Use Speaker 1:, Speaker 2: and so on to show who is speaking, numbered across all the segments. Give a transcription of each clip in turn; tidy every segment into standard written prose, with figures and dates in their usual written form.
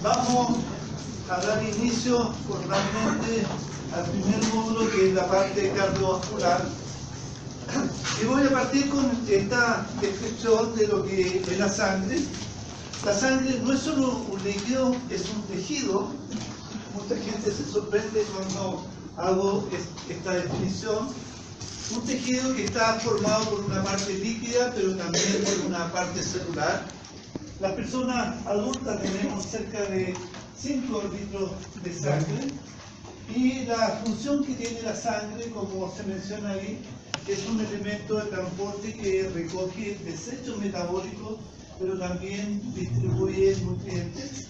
Speaker 1: Vamos a dar inicio formalmente al primer módulo, que es la parte cardiovascular. Y voy a partir con esta descripción de lo que es la sangre. La sangre no es solo un líquido, es un tejido. Mucha gente se sorprende cuando hago esta definición. Un tejido que está formado por una parte líquida, pero también por una parte celular. Las personas adultas tenemos cerca de 5 litros de sangre, y la función que tiene la sangre, como se menciona ahí, es un elemento de transporte que recoge desechos metabólicos, pero también distribuye nutrientes.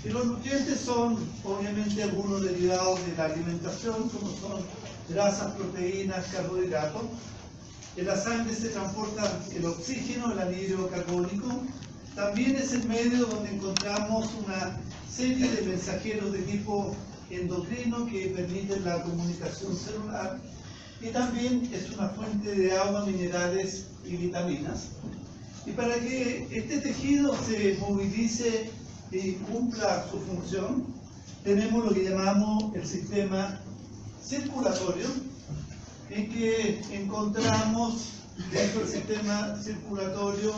Speaker 1: Y los nutrientes son obviamente algunos derivados de la alimentación, como son grasas, proteínas, carbohidratos. En la sangre se transporta el oxígeno, el anhídrido carbónico. También es el medio donde encontramos una serie de mensajeros de tipo endocrino que permiten la comunicación celular, y también es una fuente de agua, minerales y vitaminas. Y para que este tejido se movilice y cumpla su función, tenemos lo que llamamos el sistema circulatorio, en que encontramos dentro del sistema circulatorio,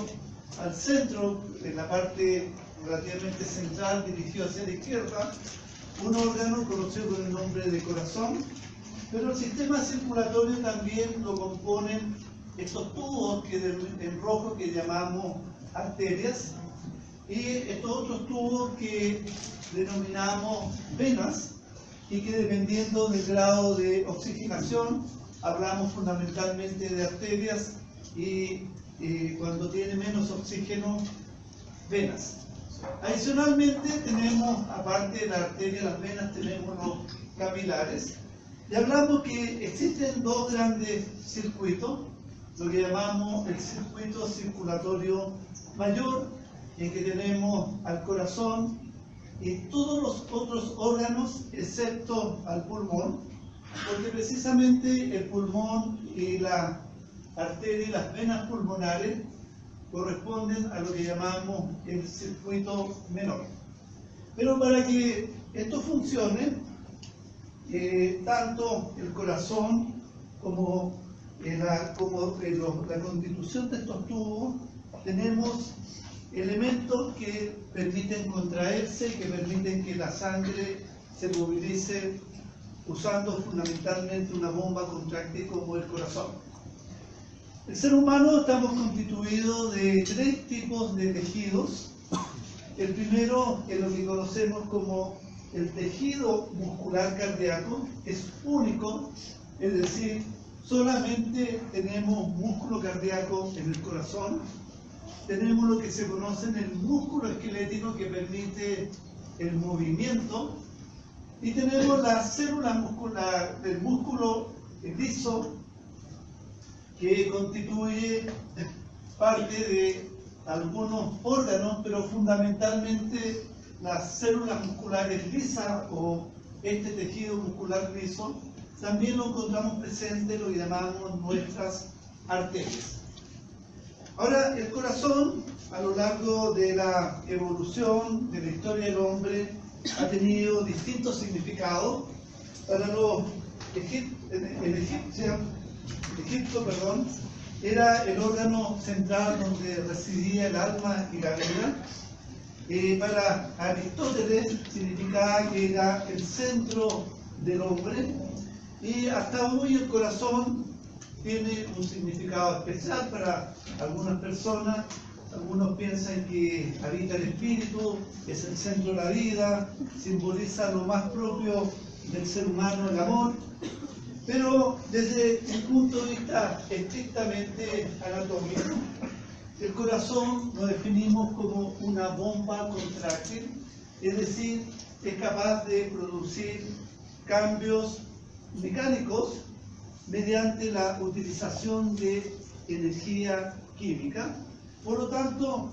Speaker 1: al centro, en la parte relativamente central, dirigido hacia la izquierda, un órgano conocido con el nombre de corazón. Pero el sistema circulatorio también lo componen estos tubos en rojo que llamamos arterias, y estos otros tubos que denominamos venas, y que dependiendo del grado de oxigenación hablamos fundamentalmente de arterias, y cuando tiene menos oxígeno, venas. Adicionalmente tenemos, aparte de la arteria y las venas, tenemos los capilares. Y hablamos que existen dos grandes circuitos, lo que llamamos el circuito circulatorio mayor, en que tenemos al corazón y todos los otros órganos excepto al pulmón, porque precisamente el pulmón y la arteria y las venas pulmonares corresponden a lo que llamamos el circuito menor. Pero para que esto funcione, tanto el corazón como la constitución de estos tubos, tenemos elementos que permiten contraerse, que permiten que la sangre se movilice usando fundamentalmente una bomba contráctil como el corazón. El ser humano estamos constituidos de 3 tipos de tejidos. El primero es lo que conocemos como el tejido muscular cardíaco, es único, es decir, solamente tenemos músculo cardíaco en el corazón. Tenemos lo que se conoce en el músculo esquelético, que permite el movimiento, y tenemos las células muscular del músculo liso, que constituye parte de algunos órganos, pero fundamentalmente las células musculares lisas, o este tejido muscular liso, también lo encontramos presente en lo que llamamos nuestras arterias. Ahora, el corazón, a lo largo de la evolución de la historia del hombre, ha tenido distintos significados. Para los Egipto, era el órgano central donde residía el alma y la vida. Para Aristóteles significaba que era el centro del hombre, y hasta hoy el corazón tiene un significado especial para algunas personas. Algunos piensan que habita el espíritu, es el centro de la vida, simboliza lo más propio del ser humano, el amor. Pero desde un punto de vista estrictamente anatómico, el corazón lo definimos como una bomba contráctil, es decir, es capaz de producir cambios mecánicos mediante la utilización de energía química. Por lo tanto,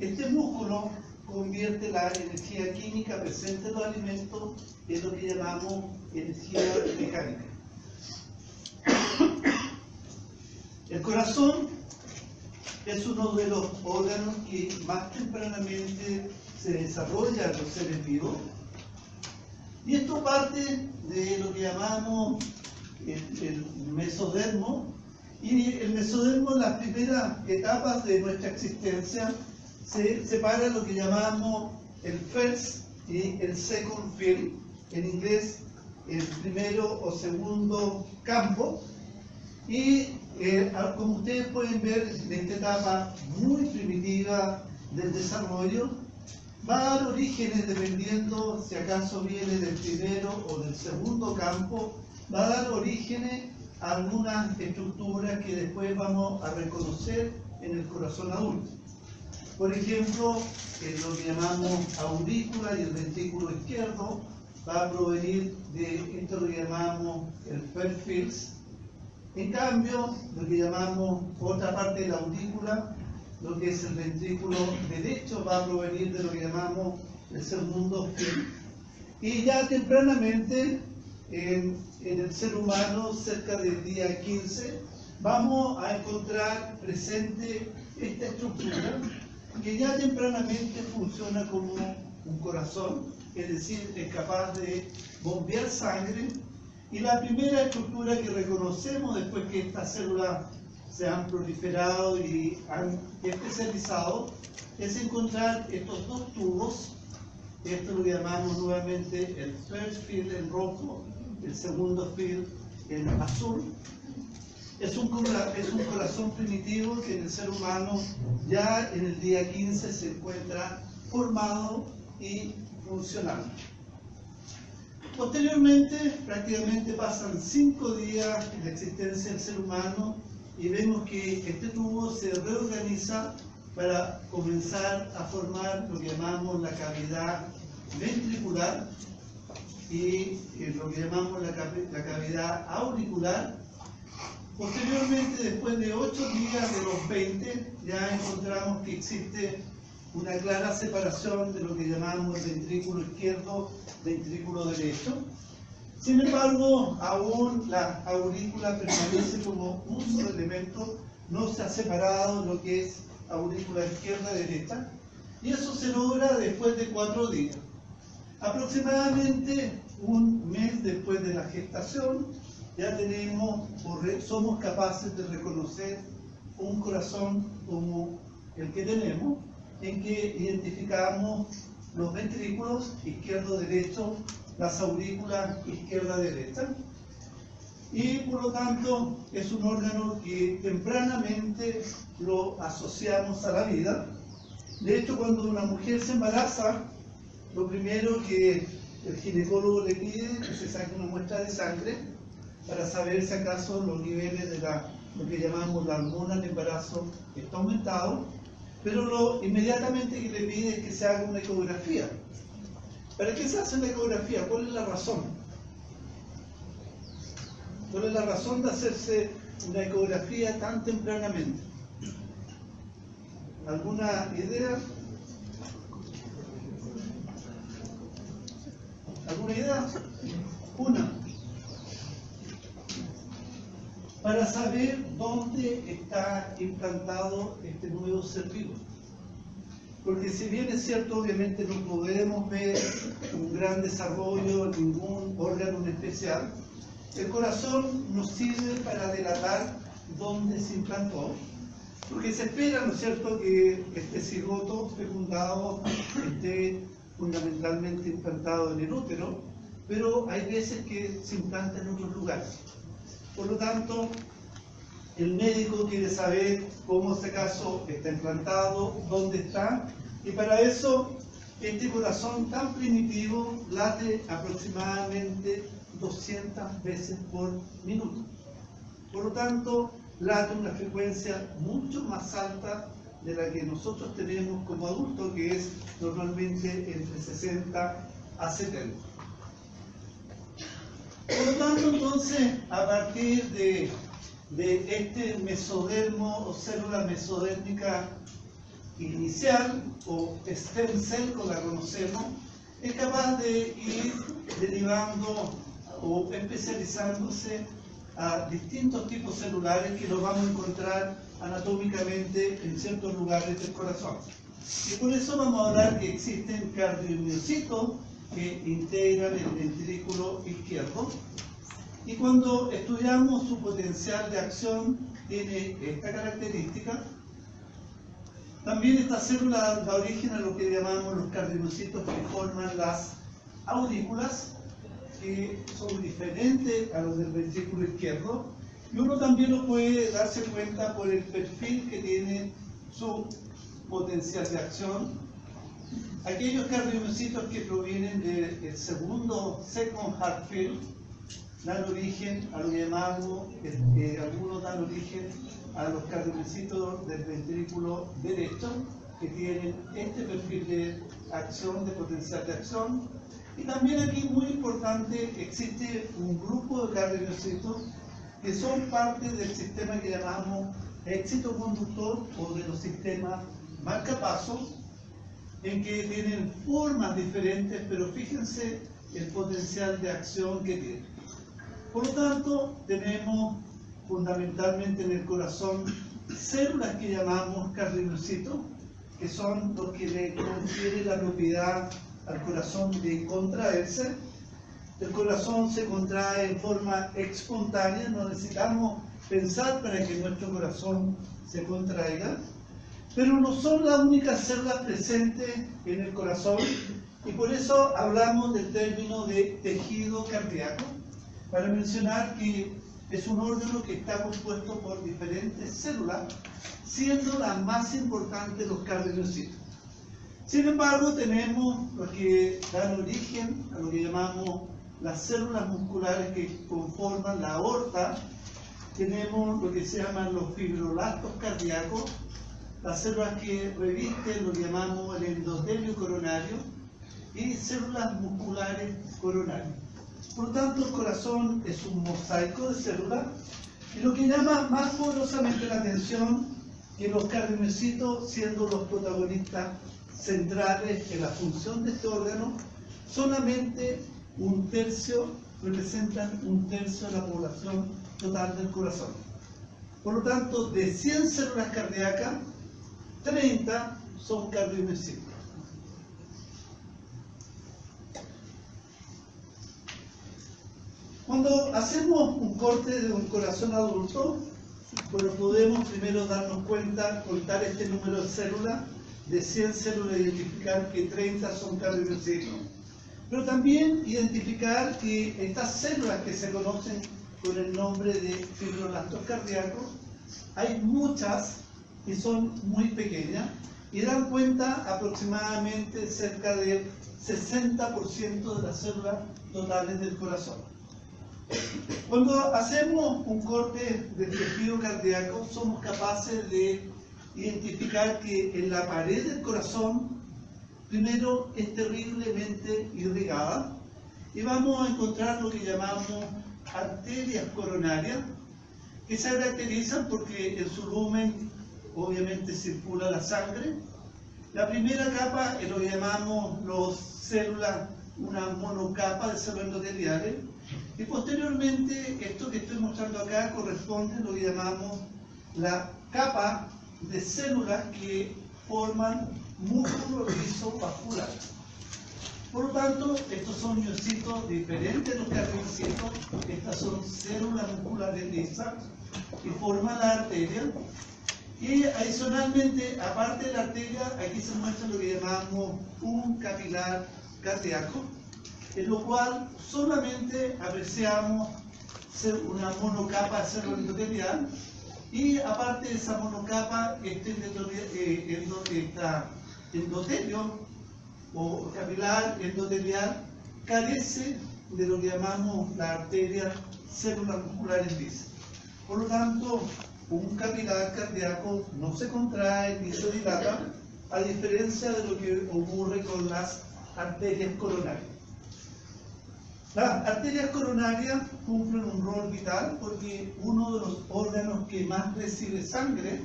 Speaker 1: este músculo convierte la energía química presente en los alimentos en lo que llamamos energía mecánica. El corazón es uno de los órganos que más tempranamente se desarrolla en los seres vivos. Y esto parte de lo que llamamos el mesodermo. Y el mesodermo, en las primeras etapas de nuestra existencia, se separa lo que llamamos el first y el second field, en inglés el primero o segundo campo. Y como ustedes pueden ver, en esta etapa muy primitiva del desarrollo, va a dar orígenes, dependiendo si acaso viene del primero o del segundo campo, va a dar orígenes a algunas estructuras que después vamos a reconocer en el corazón adulto. Por ejemplo, lo que llamamos aurícula y el ventrículo izquierdo va a provenir de esto lo que llamamos el first field. En cambio, lo que llamamos otra parte de la aurícula, lo que es el ventrículo derecho, va a provenir de lo que llamamos el segundo field. Y ya tempranamente, en el ser humano, cerca del día 15, vamos a encontrar presente esta estructura que ya tempranamente funciona como un corazón, es decir, es capaz de bombear sangre. Y la primera estructura que reconocemos después que estas células se han proliferado y han especializado es encontrar estos dos tubos. Esto lo llamamos nuevamente el first field en rojo, el segundo field en azul. Es un corazón primitivo que en el ser humano ya en el día 15 se encuentra formado y funcionando. Posteriormente, prácticamente pasan 5 días de existencia del ser humano y vemos que este tubo se reorganiza para comenzar a formar lo que llamamos la cavidad ventricular y lo que llamamos la cavidad auricular. Posteriormente, después de 8 días de los 20, ya encontramos que existe una clara separación de lo que llamamos el ventrículo izquierdo, ventrículo derecho. Sin embargo, aún la aurícula permanece como un solo elemento, no se ha separado lo que es aurícula izquierda-derecha, y eso se logra después de 4 días. Aproximadamente un mes después de la gestación, ya somos capaces de reconocer un corazón como el que tenemos, en que identificamos los ventrículos izquierdo-derecho, las aurículas izquierda-derecha, y por lo tanto es un órgano que tempranamente lo asociamos a la vida. De hecho, cuando una mujer se embaraza, lo primero que el ginecólogo le pide es que se saque una muestra de sangre para saber si acaso los niveles de lo que llamamos la hormona del embarazo está aumentado, pero inmediatamente que le pide es que se haga una ecografía. ¿Para qué se hace la ecografía? ¿Cuál es la razón? ¿Cuál es la razón de hacerse una ecografía tan tempranamente? ¿Alguna idea? ¿Alguna idea? Una. Para saber dónde está implantado este nuevo ser vivo. Porque si bien es cierto, obviamente no podemos ver un gran desarrollo en ningún órgano en especial, el corazón nos sirve para delatar dónde se implantó, porque se espera, ¿no es cierto?, que este cigoto fecundado esté fundamentalmente implantado en el útero, pero hay veces que se implanta en otros lugares. Por lo tanto, el médico quiere saber cómo este caso está implantado, dónde está, y para eso este corazón tan primitivo late aproximadamente 200 veces por minuto. Por lo tanto, late una frecuencia mucho más alta de la que nosotros tenemos como adultos, que es normalmente entre 60 a 70. Por lo tanto, entonces, a partir de este mesodermo o célula mesodérmica inicial, o stem cell, como la conocemos, es capaz de ir derivando o especializándose a distintos tipos celulares que los vamos a encontrar anatómicamente en ciertos lugares del corazón. Y por eso vamos a hablar que existen cardiomiocitos que integran el ventrículo izquierdo. Y cuando estudiamos su potencial de acción, tiene esta característica. También esta célula da origen a lo que llamamos los cardiomiocitos que forman las aurículas, que son diferentes a los del ventrículo izquierdo. Y uno también lo puede darse cuenta por el perfil que tiene su potencial de acción. Aquellos cardiomiocitos que provienen del segundo second heart field dan origen a lo que llamamos, algunos dan origen a los cardiomiocitos del ventrículo derecho, que tienen este perfil de acción, de potencial de acción. Y también aquí, muy importante, existe un grupo de cardiomiocitos que son parte del sistema que llamamos éxito conductor o de los sistemas marcapasos, en que tienen formas diferentes, pero fíjense el potencial de acción que tienen. Por lo tanto, tenemos fundamentalmente en el corazón células que llamamos cardiomiocitos, que son los que le confieren la propiedad al corazón de contraerse. El corazón se contrae en forma espontánea, no necesitamos pensar para que nuestro corazón se contraiga, pero no son las únicas células presentes en el corazón, y por eso hablamos del término de tejido cardíaco, para mencionar que es un órgano que está compuesto por diferentes células, siendo las más importantes los cardiomiocitos. Sin embargo, tenemos lo que dan origen a lo que llamamos las células musculares que conforman la aorta. Tenemos lo que se llaman los fibroblastos cardíacos, las células que revisten lo que llamamos el endotelio coronario y células musculares coronarias. Por lo tanto, el corazón es un mosaico de células, y lo que llama más poderosamente la atención que los cardiomiocitos, siendo los protagonistas centrales en la función de este órgano, solamente representan un tercio de la población total del corazón. Por lo tanto, de 100 células cardíacas, 30 son cardiomiocitos. Cuando hacemos un corte de un corazón adulto, bueno, podemos primero darnos cuenta, contar este número de células, de 100 células, identificar que 30 son cardiomiocitos, pero también identificar que estas células que se conocen con el nombre de fibroblastos cardíacos, hay muchas que son muy pequeñas y dan cuenta aproximadamente cerca del 60% de las células totales del corazón. Cuando hacemos un corte del tejido cardíaco, somos capaces de identificar que en la pared del corazón, primero, es terriblemente irrigada, y vamos a encontrar lo que llamamos arterias coronarias, que se caracterizan porque en su lumen obviamente circula la sangre. La primera capa es lo que llamamos una monocapa de células endoteliales, y posteriormente esto que estoy mostrando acá corresponde a lo que llamamos la capa de células que forman músculo liso vascular. Por lo tanto, estos son miocitos diferentes de los cardiomiocitos. Estas son células musculares lisas que forman la arteria. Y adicionalmente, aparte de la arteria, aquí se muestra lo que llamamos un capilar cardíaco, en lo cual solamente apreciamos una monocapa de célula endotelial, y aparte de esa monocapa, este endotelio o capilar endotelial carece de lo que llamamos la arteria células musculares lisas. Por lo tanto, un capilar cardíaco no se contrae ni se dilata, a diferencia de lo que ocurre con las arterias coronarias. Las arterias coronarias cumplen un rol vital porque uno de los órganos que más recibe sangre,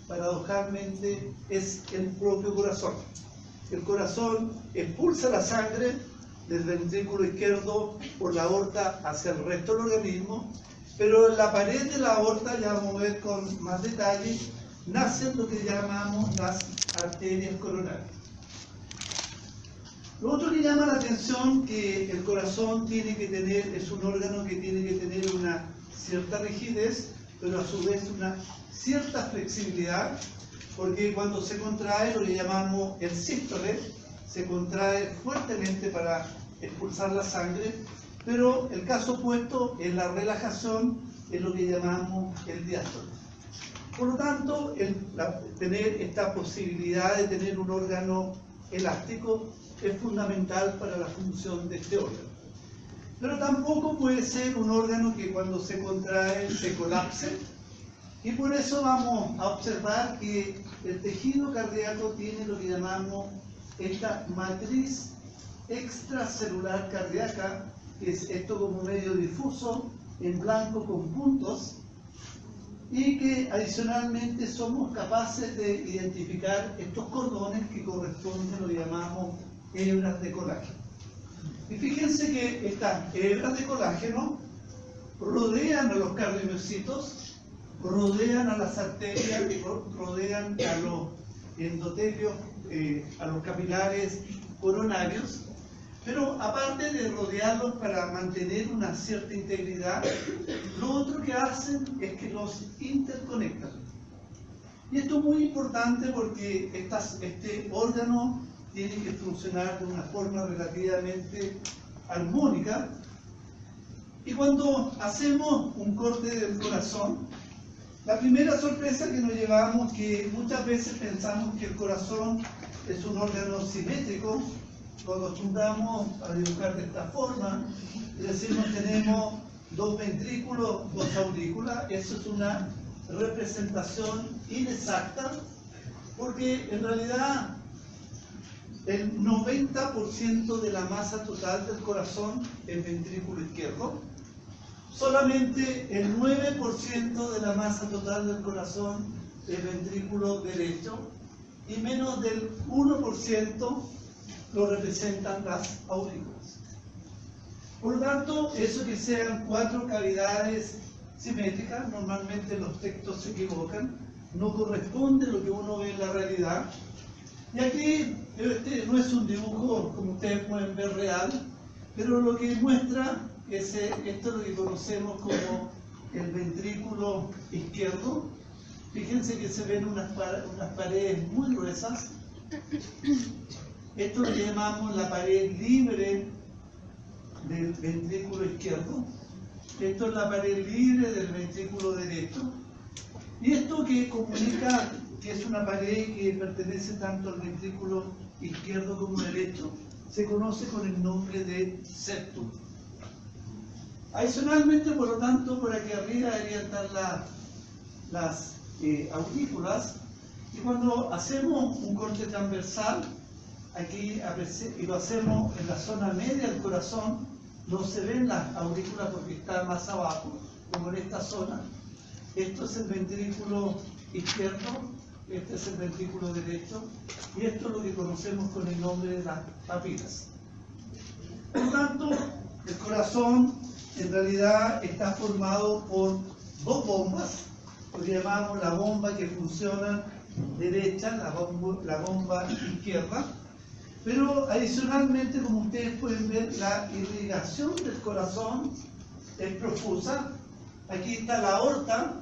Speaker 1: paradojalmente, es el propio corazón. El corazón expulsa la sangre del ventrículo izquierdo por la aorta hacia el resto del organismo, pero en la pared de la aorta, ya vamos a ver con más detalle, nacen lo que llamamos las arterias coronarias. Lo otro que llama la atención que el corazón tiene que tener, es un órgano que tiene que tener una cierta rigidez, pero a su vez una cierta flexibilidad, porque cuando se contrae lo que llamamos el sístole, se contrae fuertemente para expulsar la sangre, pero el caso opuesto en la relajación es lo que llamamos el diástole. Por lo tanto, tener esta posibilidad de tener un órgano elástico es fundamental para la función de este órgano. Pero tampoco puede ser un órgano que cuando se contrae se colapse, y por eso vamos a observar que el tejido cardíaco tiene lo que llamamos esta matriz extracelular cardíaca, que es esto como medio difuso, en blanco con puntos, y que adicionalmente somos capaces de identificar estos cordones que corresponden a lo que llamamos hebras de colágeno. Y fíjense que estas hebras de colágeno rodean a los cardiomiocitos, rodean a las arterias, rodean a los endotelios, a los capilares coronarios, pero aparte de rodearlos para mantener una cierta integridad, lo otro que hacen es que los interconectan. Y esto es muy importante porque este órgano tiene que funcionar de una forma relativamente armónica. Y cuando hacemos un corte del corazón, la primera sorpresa que nos llevamos es que muchas veces pensamos que el corazón es un órgano simétrico, lo acostumbramos a dibujar de esta forma, y decimos tenemos dos ventrículos, dos aurículas. Eso es una representación inexacta, porque en realidad el 90% de la masa total del corazón es ventrículo izquierdo, solamente el 9% de la masa total del corazón es ventrículo derecho, y menos del 1% lo representan las aurículas. Por lo tanto, eso que sean 4 cavidades simétricas, normalmente los textos se equivocan, no corresponde a lo que uno ve en la realidad. Y aquí, este no es un dibujo, como ustedes pueden ver, real, pero lo que muestra es esto es lo que conocemos como el ventrículo izquierdo. Fíjense que se ven unas paredes muy gruesas. Esto lo llamamos la pared libre del ventrículo izquierdo. Esto es la pared libre del ventrículo derecho. Y esto que comunica que es una pared que pertenece tanto al ventrículo izquierdo como derecho, se conoce con el nombre de septum. Adicionalmente, por lo tanto, por aquí arriba deberían estar las aurículas, y cuando hacemos un corte transversal, aquí y lo hacemos en la zona media del corazón, no se ven las aurículas porque están más abajo, como en esta zona. Esto es el ventrículo izquierdo, este es el ventrículo derecho, y esto es lo que conocemos con el nombre de las papilas. Por lo tanto, el corazón en realidad está formado por dos bombas, lo que llamamos la bomba que funciona derecha, la bomba izquierda, pero adicionalmente, como ustedes pueden ver, la irrigación del corazón es profusa. Aquí está la aorta,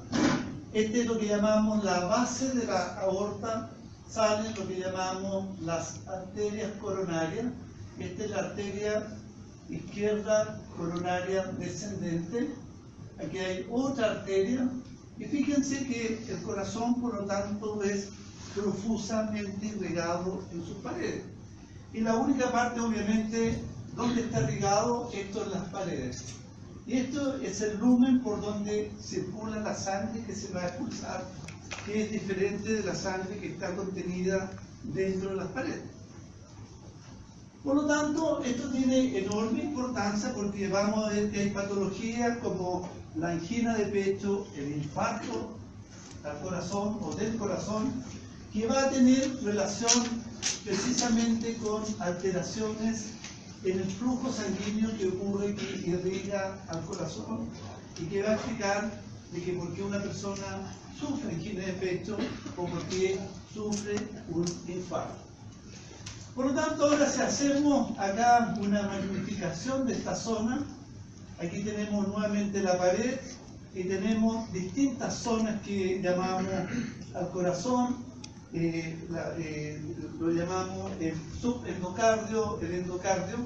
Speaker 1: este es lo que llamamos la base de la aorta, salen lo que llamamos las arterias coronarias. Esta es la arteria izquierda coronaria descendente. Aquí hay otra arteria, y fíjense que el corazón, por lo tanto, es profusamente irrigado en sus paredes. Y la única parte, obviamente, donde está irrigado, esto en las paredes. Y esto es el lumen por donde circula la sangre que se va a expulsar, que es diferente de la sangre que está contenida dentro de las paredes. Por lo tanto, esto tiene enorme importancia porque vamos a ver que hay patologías como la angina de pecho, el infarto al corazón o del corazón, que va a tener relación precisamente con alteraciones en el flujo sanguíneo que ocurre, que irriga al corazón, y que va a explicar de que por qué una persona sufre angina de pecho o por qué sufre un infarto. Por lo tanto, ahora si hacemos acá una magnificación de esta zona, aquí tenemos nuevamente la pared y tenemos distintas zonas que llamamos al corazón, lo llamamos el subendocardio, el endocardio,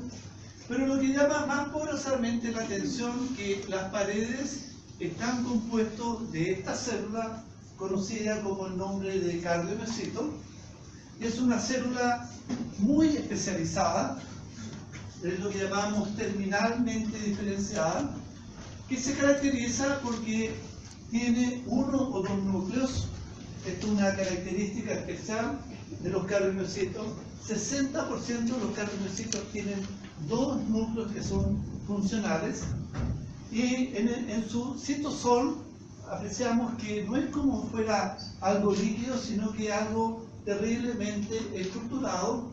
Speaker 1: pero lo que llama más poderosamente la atención que las paredes están compuestos de esta célula conocida como el nombre de cardiomiocito. Es una célula muy especializada, es lo que llamamos terminalmente diferenciada, que se caracteriza porque tiene uno o dos núcleos. Esto es una característica especial de los cardiomiocitos. 60% de los cardiomiocitos tienen dos núcleos que son funcionales, y en su citosol apreciamos que no es como fuera algo líquido, sino que algo terriblemente estructurado,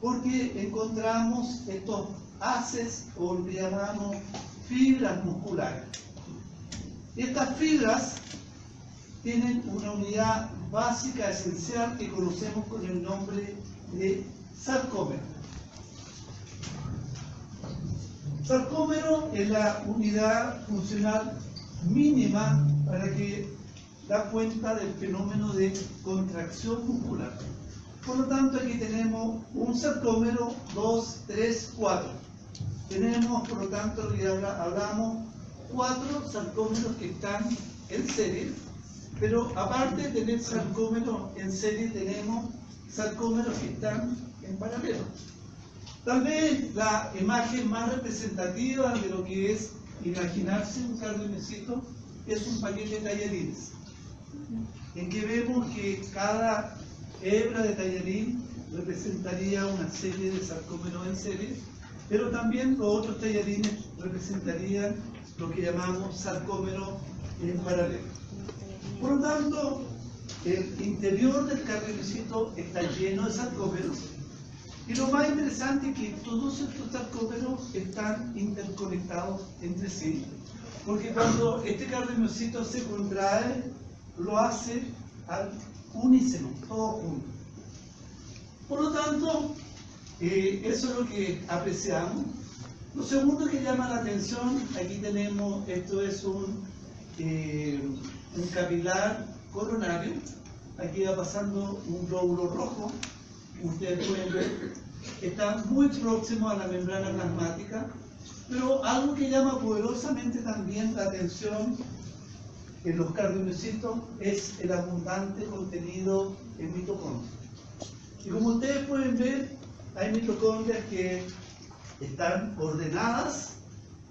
Speaker 1: porque encontramos estos haces, o lo que llamamos fibras musculares. Estas fibras tienen una unidad básica esencial que conocemos con el nombre de sarcómero. Sarcómero es la unidad funcional mínima para que da cuenta del fenómeno de contracción muscular. Por lo tanto, aquí tenemos un sarcómero, 2, 3, 4. Tenemos, por lo tanto, hablamos 4 sarcómeros que están en serie, pero aparte de tener sarcómeros en serie, tenemos sarcómeros que están en paralelo. Tal vez la imagen más representativa de lo que es imaginarse un cardiomiocito es un paquete de tallarines, en que vemos que cada hebra de tallarín representaría una serie de sarcómeros en serie, pero también los otros tallarines representarían lo que llamamos sarcómeros en paralelo. Por lo tanto, el interior del cardiomiocito está lleno de sarcómeros, y lo más interesante es que todos estos sarcómeros están interconectados entre sí, porque cuando este cardiomiocito se contrae, lo hace al unísono, todo junto. Por lo tanto, eso es lo que apreciamos. Lo segundo que llama la atención, aquí tenemos, esto es un capilar coronario. Aquí va pasando un glóbulo rojo, ustedes pueden ver, está muy próximo a la membrana plasmática, pero algo que llama poderosamente también la atención en los cardiomiocitos es el abundante contenido en mitocondrias. Y como ustedes pueden ver, hay mitocondrias que están ordenadas,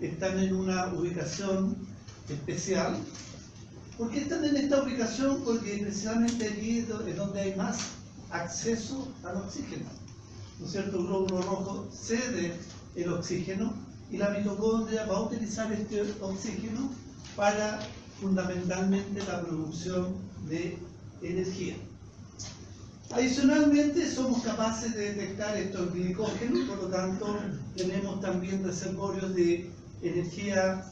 Speaker 1: están en una ubicación especial. ¿Por qué están en esta ubicación? Porque precisamente allí es donde hay más acceso al oxígeno, ¿no es cierto? El glóbulo rojo cede el oxígeno y la mitocondria va a utilizar este oxígeno para fundamentalmente la producción de energía. Adicionalmente, somos capaces de detectar estos glicógenos, por lo tanto tenemos también reservorios de energía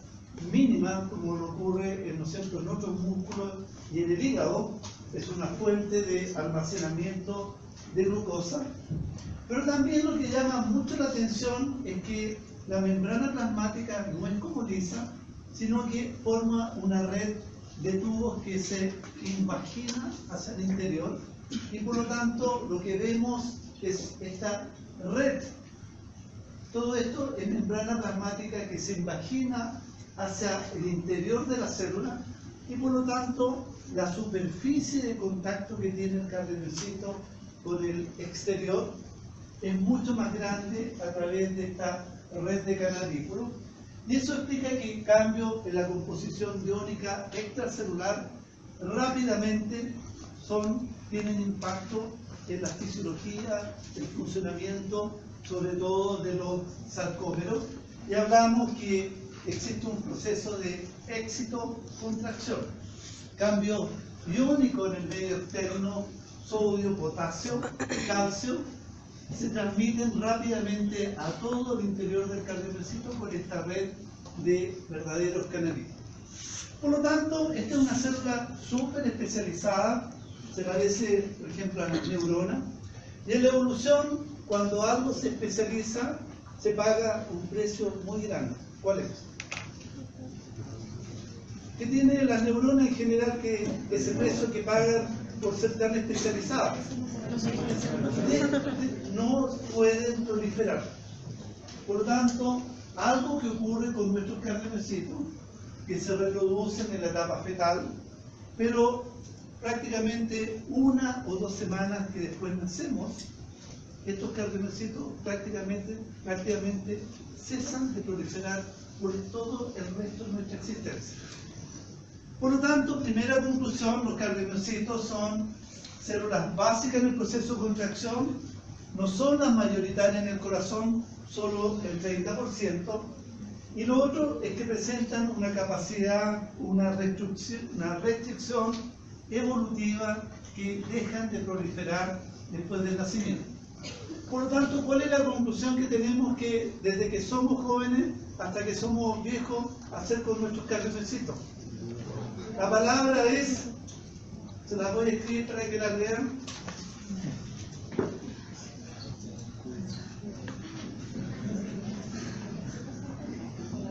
Speaker 1: mínima, como lo ocurre en, ¿no es cierto?, en otros músculos y en el hígado. Es una fuente de almacenamiento de glucosa. Pero también lo que llama mucho la atención es que la membrana plasmática no es como lisa, sino que forma una red de tubos que se invagina hacia el interior, y por lo tanto lo que vemos es esta red. Todo esto es membrana plasmática que se invagina hacia el interior de la célula, y por lo tanto la superficie de contacto que tiene el cardiomiocito con el exterior es mucho más grande a través de esta red de canalículos, y eso explica que cambios en la composición iónica extracelular rápidamente tienen impacto en la fisiología, el funcionamiento, sobre todo de los sarcómeros, y hablamos que existe un proceso de éxito-contracción, cambio iónico en el medio externo, sodio, potasio, calcio, se transmiten rápidamente a todo el interior del cardiomiocito por esta red de verdaderos canalitos. Por lo tanto, esta es una célula súper especializada, se parece, por ejemplo, a la neurona, y en la evolución, cuando algo se especializa, se paga un precio muy grande. ¿Cuál es? ¿Qué tiene las neuronas en general que ese precio que pagan por ser tan especializadas? No pueden proliferar. Por lo tanto, algo que ocurre con nuestros cardiomiocitos, que se reproducen en la etapa fetal, pero prácticamente 1 o 2 semanas que después nacemos, estos cardiomiocitos prácticamente cesan de proliferar por todo el resto de nuestra existencia. Por lo tanto, primera conclusión, los cardiomiocitos son células básicas en el proceso de contracción, no son las mayoritarias en el corazón, solo el 30%, y lo otro es que presentan una capacidad, una restricción evolutiva que dejan de proliferar después del nacimiento. Por lo tanto, ¿cuál es la conclusión que tenemos que desde que somos jóvenes hasta que somos viejos hacer con nuestros cardiomiocitos? La palabra es, se la voy a escribir para que la lean.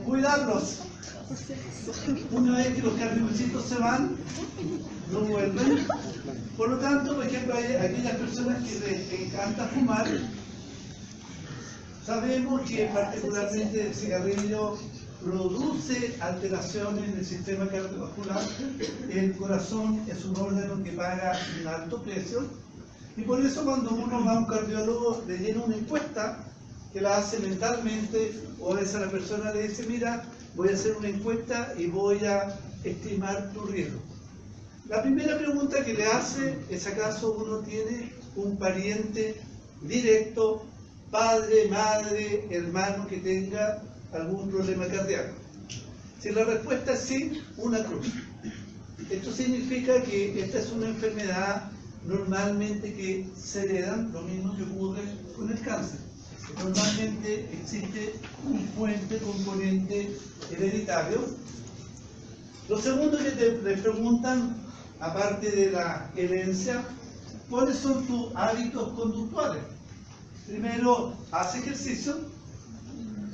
Speaker 1: Cuidarlos. Una vez que los cardiomiocitos se van, no vuelven. Por lo tanto, por ejemplo, hay aquellas personas que les encanta fumar. Sabemos que particularmente el cigarrillo produce alteraciones en el sistema cardiovascular. El corazón es un órgano que paga un alto precio. Y por eso cuando uno va a un cardiólogo le llena una encuesta que la hace mentalmente, o a veces a la persona le dice, mira, voy a hacer una encuesta y voy a estimar tu riesgo. La primera pregunta que le hace es acaso uno tiene un pariente directo, padre, madre, hermano que tenga algún problema cardíaco. Si la respuesta es sí, una cruz. Esto significa que esta es una enfermedad normalmente que se heredan, lo mismo que ocurre con el cáncer. Normalmente existe un fuerte componente hereditario. Lo segundo que te preguntan, aparte de la herencia, ¿cuáles son tus hábitos conductuales? Primero, haz ejercicio.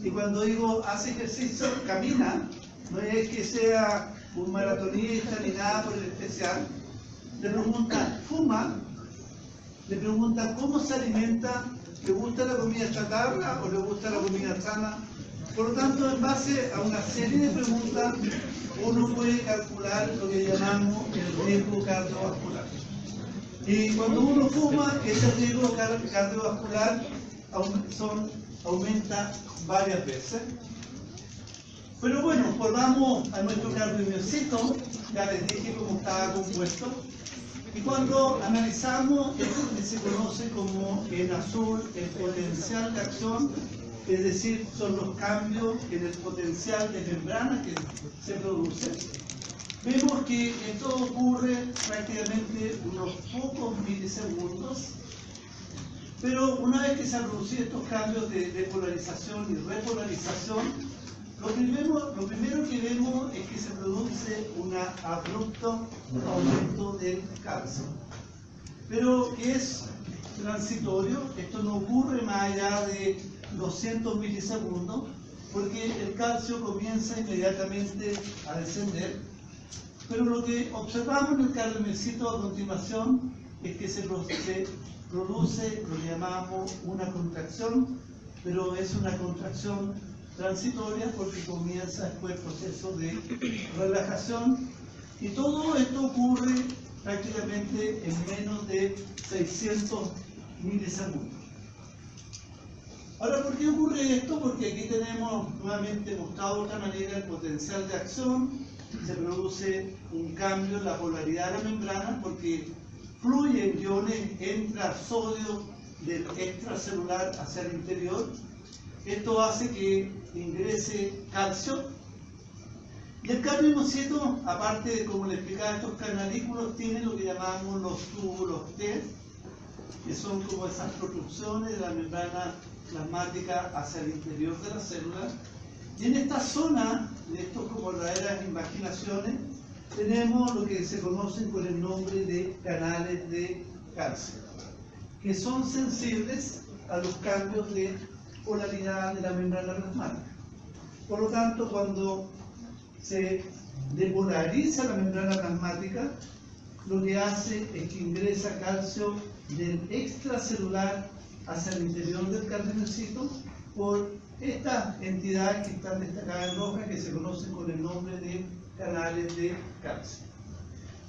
Speaker 1: Y cuando digo hace ejercicio, camina. No es que sea un maratonista ni nada por el especial. Le preguntan, ¿fuma? Le preguntan, ¿cómo se alimenta? ¿Le gusta la comida chatarra o le gusta la comida sana? Por lo tanto, en base a una serie de preguntas, uno puede calcular lo que llamamos el riesgo cardiovascular. Y cuando uno fuma, ese riesgo cardiovascular aumenta varias veces. Pero bueno, volvamos a nuestro cardiomiocito, ya les dije cómo estaba compuesto. Y cuando analizamos esto que se conoce como en azul el potencial de acción, es decir, son los cambios en el potencial de membrana que se produce, vemos que esto ocurre prácticamente unos pocos milisegundos, pero una vez que se han producido estos cambios de polarización y repolarización, lo primero que vemos es que se produce un abrupto aumento del calcio, pero que es transitorio. Esto no ocurre más allá de 200 milisegundos, porque el calcio comienza inmediatamente a descender. Pero lo que observamos en el cardiomiocito a continuación es que se produce lo que llamamos una contracción, pero es una contracción transitoria porque comienza después el proceso de relajación, y todo esto ocurre prácticamente en menos de 600 milisegundos. Ahora, ¿por qué ocurre esto? Porque aquí tenemos nuevamente mostrado de otra manera el potencial de acción. Se produce un cambio en la polaridad de la membrana porque fluyen iones, entra sodio del extracelular hacia el interior. Esto hace que ingrese calcio. Y el cardiomiocito, aparte de, como le explicaba, estos canalículos, tiene lo que llamamos los túbulos T, que son como esas protrusiones de la membrana plasmática hacia el interior de la célula. Y en esta zona, de estos como verdaderas imaginaciones, tenemos lo que se conocen con el nombre de canales de calcio, que son sensibles a los cambios de polaridad de la membrana plasmática. Por lo tanto, cuando se depolariza la membrana plasmática, lo que hace es que ingresa calcio del extracelular hacia el interior del cardiomiocito por estas entidades que están destacadas en roja, que se conocen con el nombre de canales de calcio.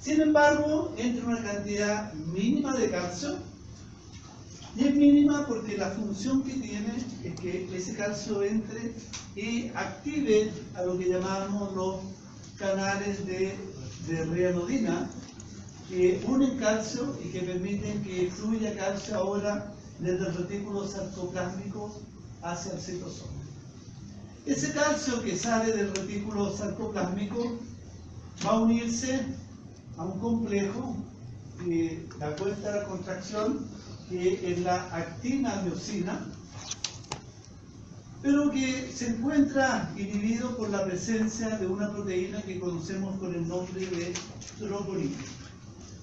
Speaker 1: Sin embargo, entra una cantidad mínima de calcio, y es mínima porque la función que tiene es que ese calcio entre y active a lo que llamamos los canales de reanodina, que unen calcio y que permiten que fluya calcio ahora desde el retículo sarcoplásmico hacia el citosol. Ese calcio que sale del retículo sarcoplásmico va a unirse a un complejo que da cuenta de la contracción, que es la actina-miosina, pero que se encuentra inhibido por la presencia de una proteína que conocemos con el nombre de troponina.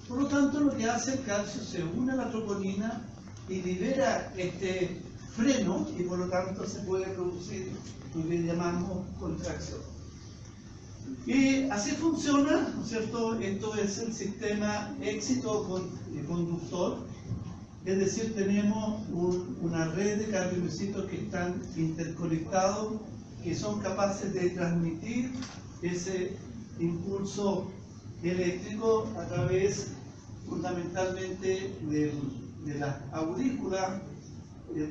Speaker 1: Por lo tanto, lo que hace el calcio se une a la troponina y libera este freno, y por lo tanto se puede producir lo que llamamos contracción. Y así funciona, ¿no es cierto? Esto es el sistema éxito-conductor, es decir, tenemos una red de cardiomiocitos que están interconectados, que son capaces de transmitir ese impulso eléctrico a través fundamentalmente de la aurícula,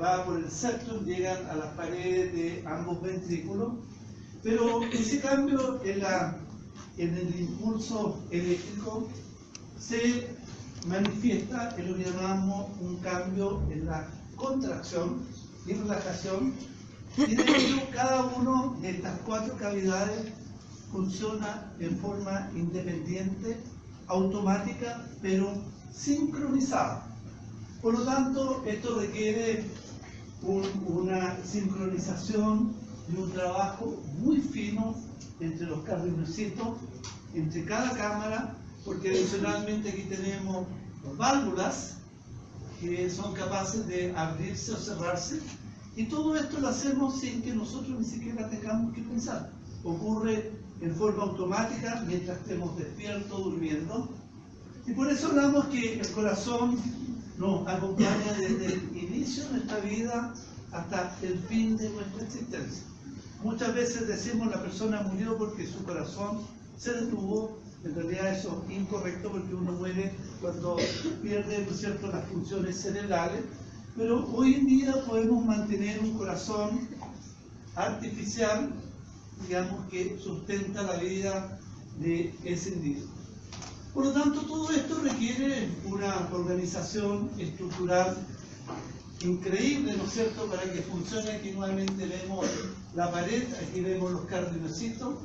Speaker 1: va por el septum, llegan a las paredes de ambos ventrículos, pero ese cambio en el impulso eléctrico se manifiesta en lo que llamamos un cambio en la contracción y relajación, y de hecho cada una de estas cuatro cavidades funciona en forma independiente, automática, pero sincronizada. Por lo tanto, esto requiere una sincronización y un trabajo muy fino entre los cardiomiocitos, entre cada cámara, porque adicionalmente aquí tenemos válvulas que son capaces de abrirse o cerrarse, y todo esto lo hacemos sin que nosotros ni siquiera tengamos que pensar. Ocurre en forma automática mientras estemos despiertos, durmiendo, y por eso hablamos que el corazón nos acompaña desde el inicio de nuestra vida hasta el fin de nuestra existencia. Muchas veces decimos la persona murió porque su corazón se detuvo. En realidad eso es incorrecto, porque uno muere cuando pierde, ¿no es cierto?, las funciones cerebrales, pero hoy en día podemos mantener un corazón artificial, digamos, que sustenta la vida de ese individuo. Por lo tanto, todo esto requiere una organización estructural increíble, ¿no es cierto?, para que funcione. Aquí nuevamente vemos la pared, aquí vemos los cardiomiocitos,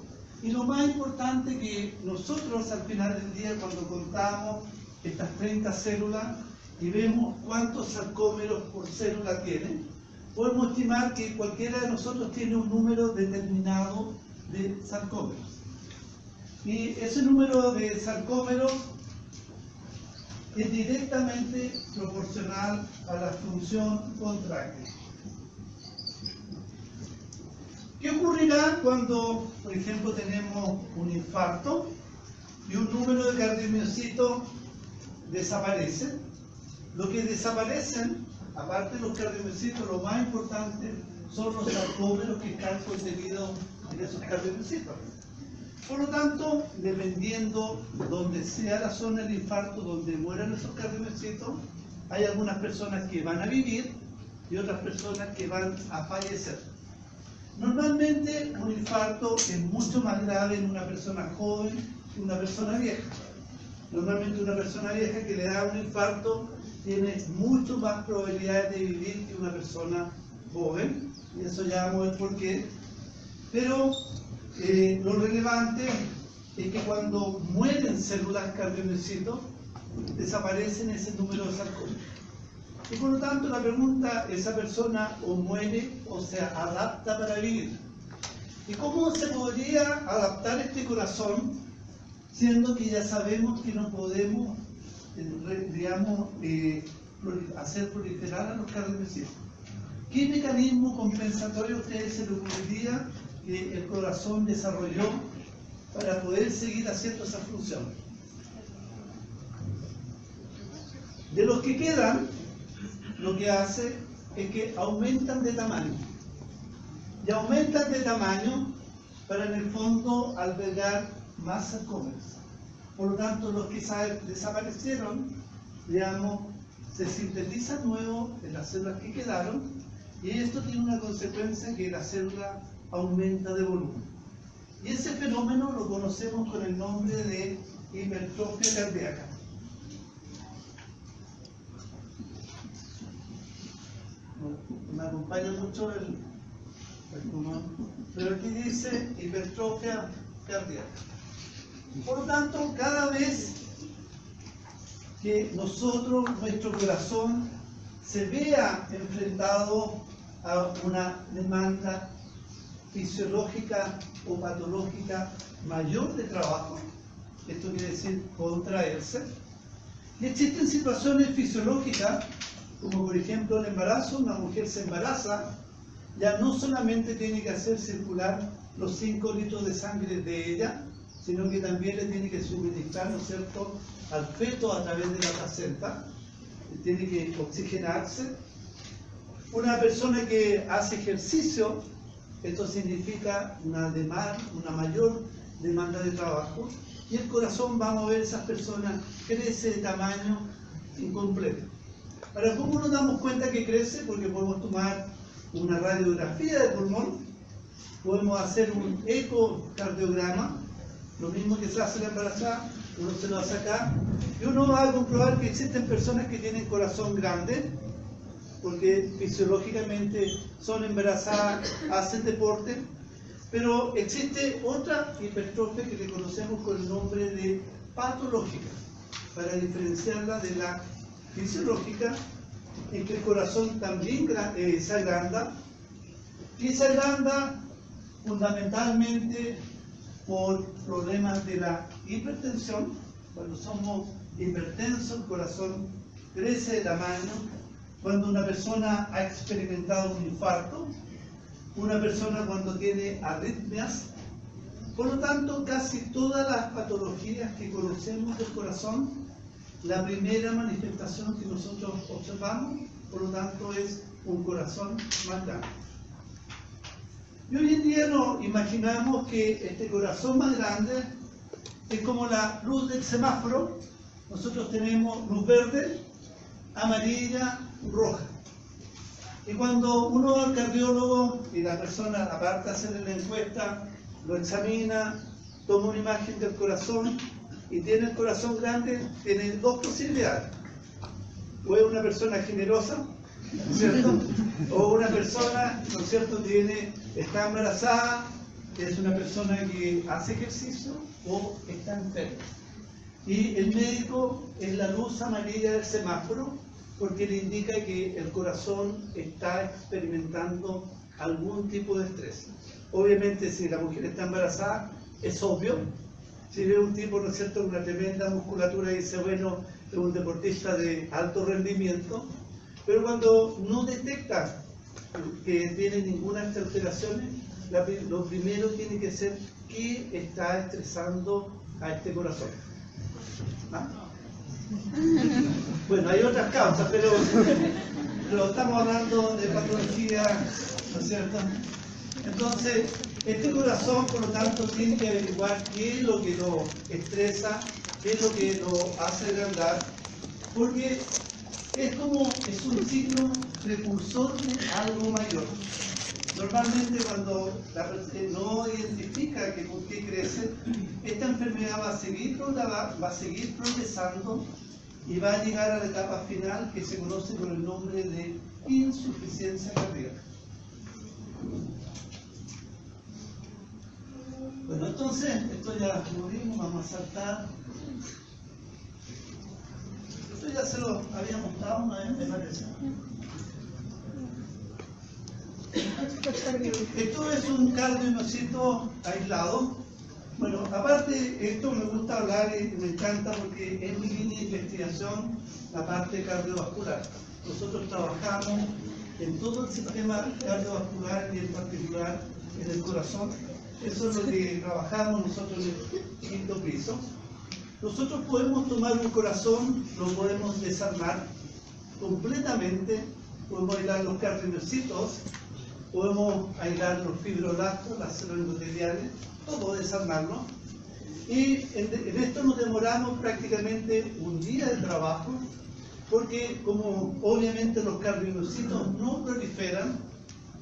Speaker 1: y lo más importante que nosotros al final del día, cuando contamos estas 30 células y vemos cuántos sarcómeros por célula tienen, podemos estimar que cualquiera de nosotros tiene un número determinado de sarcómeros. Y ese número de sarcómeros es directamente proporcional a la función contráctil. ¿Qué ocurrirá cuando, por ejemplo, tenemos un infarto y un número de cardiomiocitos desaparece? Lo que desaparecen, aparte de los cardiomiocitos, lo más importante son los sarcómeros que están contenidos en esos cardiomiocitos. Por lo tanto, dependiendo de donde sea la zona del infarto, donde mueran esos cardiomiocitos, hay algunas personas que van a vivir y otras personas que van a fallecer. Normalmente un infarto es mucho más grave en una persona joven que una persona vieja. Normalmente una persona vieja que le da un infarto tiene mucho más probabilidades de vivir que una persona joven, y eso ya vamos a ver por qué. Pero lo relevante es que cuando mueren células cardiomiocitos, desaparecen ese número de sarcómeros. Y por lo tanto la pregunta, ¿esa persona o muere o se adapta para vivir? ¿Y cómo se podría adaptar este corazón, siendo que ya sabemos que no podemos, digamos, hacer proliferar a los cardiovasculares? ¿Qué mecanismo compensatorio a ustedes se les ocurriría que el corazón desarrolló para poder seguir haciendo esa función? De los que quedan, lo que hace es que aumentan de tamaño. Y aumentan de tamaño para en el fondo albergar más sarcómeros. Por lo tanto, los que desaparecieron, digamos, se sintetizan nuevos en las células que quedaron, y esto tiene una consecuencia que la célula aumenta de volumen. Y ese fenómeno lo conocemos con el nombre de hipertrofia cardíaca. Me acompaña mucho el pulmón, pero aquí dice hipertrofia cardíaca. Por lo tanto, cada vez que nuestro corazón se vea enfrentado a una demanda fisiológica o patológica mayor de trabajo, esto quiere decir contraerse, y existen situaciones fisiológicas, como por ejemplo el embarazo. Una mujer se embaraza, ya no solamente tiene que hacer circular los 5 litros de sangre de ella, sino que también le tiene que suministrar, ¿no es cierto?, al feto a través de la placenta, tiene que oxigenarse. Una persona que hace ejercicio, esto significa una mayor demanda de trabajo, y el corazón, vamos a ver, esas personas crece de tamaño incompleto. Ahora, ¿cómo nos damos cuenta que crece? Porque podemos tomar una radiografía del pulmón, podemos hacer un ecocardiograma, lo mismo que se hace en la embarazada, uno se lo hace acá, y uno va a comprobar que existen personas que tienen corazón grande, porque fisiológicamente son embarazadas, hacen deporte, pero existe otra hipertrofia que le conocemos con el nombre de patológica, para diferenciarla de la fisiológica, en que el corazón también se agranda, y se agranda fundamentalmente por problemas de la hipertensión. Cuando somos hipertensos, el corazón crece de tamaño. Cuando una persona ha experimentado un infarto, una persona cuando tiene arritmias. Por lo tanto, casi todas las patologías que conocemos del corazón, la primera manifestación que nosotros observamos, por lo tanto, es un corazón más grande. Y hoy en día nos imaginamos que este corazón más grande es como la luz del semáforo. Nosotros tenemos luz verde, amarilla, roja. Y cuando uno va al cardiólogo y la persona, aparte de hacerle la encuesta, lo examina, toma una imagen del corazón y tiene el corazón grande, tiene dos posibilidades. O es una persona generosa, ¿no es cierto? O una persona, ¿no es cierto?, está embarazada, es una persona que hace ejercicio o está enferma. Y el médico es la luz amarilla del semáforo, porque le indica que el corazón está experimentando algún tipo de estrés. Obviamente, si la mujer está embarazada, es obvio. Si ve un tipo, ¿no es cierto?, con una tremenda musculatura y dice, bueno, es un deportista de alto rendimiento. Pero cuando no detecta que tiene ninguna de estas alteraciones, lo primero tiene que ser qué está estresando a este corazón. ¿Ah? Bueno, hay otras causas, pero estamos hablando de patología, ¿no es cierto? Entonces, este corazón, por lo tanto, tiene que averiguar qué es lo que lo estresa, qué es lo que lo hace agrandar, porque es un signo precursor de algo mayor. Normalmente, cuando la persona no identifica que por qué crece, esta enfermedad va a seguir progresando y va a llegar a la etapa final que se conoce con el nombre de insuficiencia cardíaca. Bueno, entonces, esto ya lo vimos, vamos a saltar. Esto ya se lo había mostrado una vez, me parece. Esto es un cardiomiocito aislado. Bueno, aparte, esto me gusta hablar y me encanta porque es mi línea de investigación, la parte cardiovascular. Nosotros trabajamos en todo el sistema cardiovascular y en particular en el corazón. Eso es lo que trabajamos nosotros en el quinto piso. Nosotros podemos tomar un corazón, lo podemos desarmar completamente, podemos aislar los cardiomiocitos, podemos aislar los fibroblastos, las células endoteliales, todo desarmarlo. Y en esto nos demoramos prácticamente un día de trabajo, porque como obviamente los cardiomiocitos no proliferan,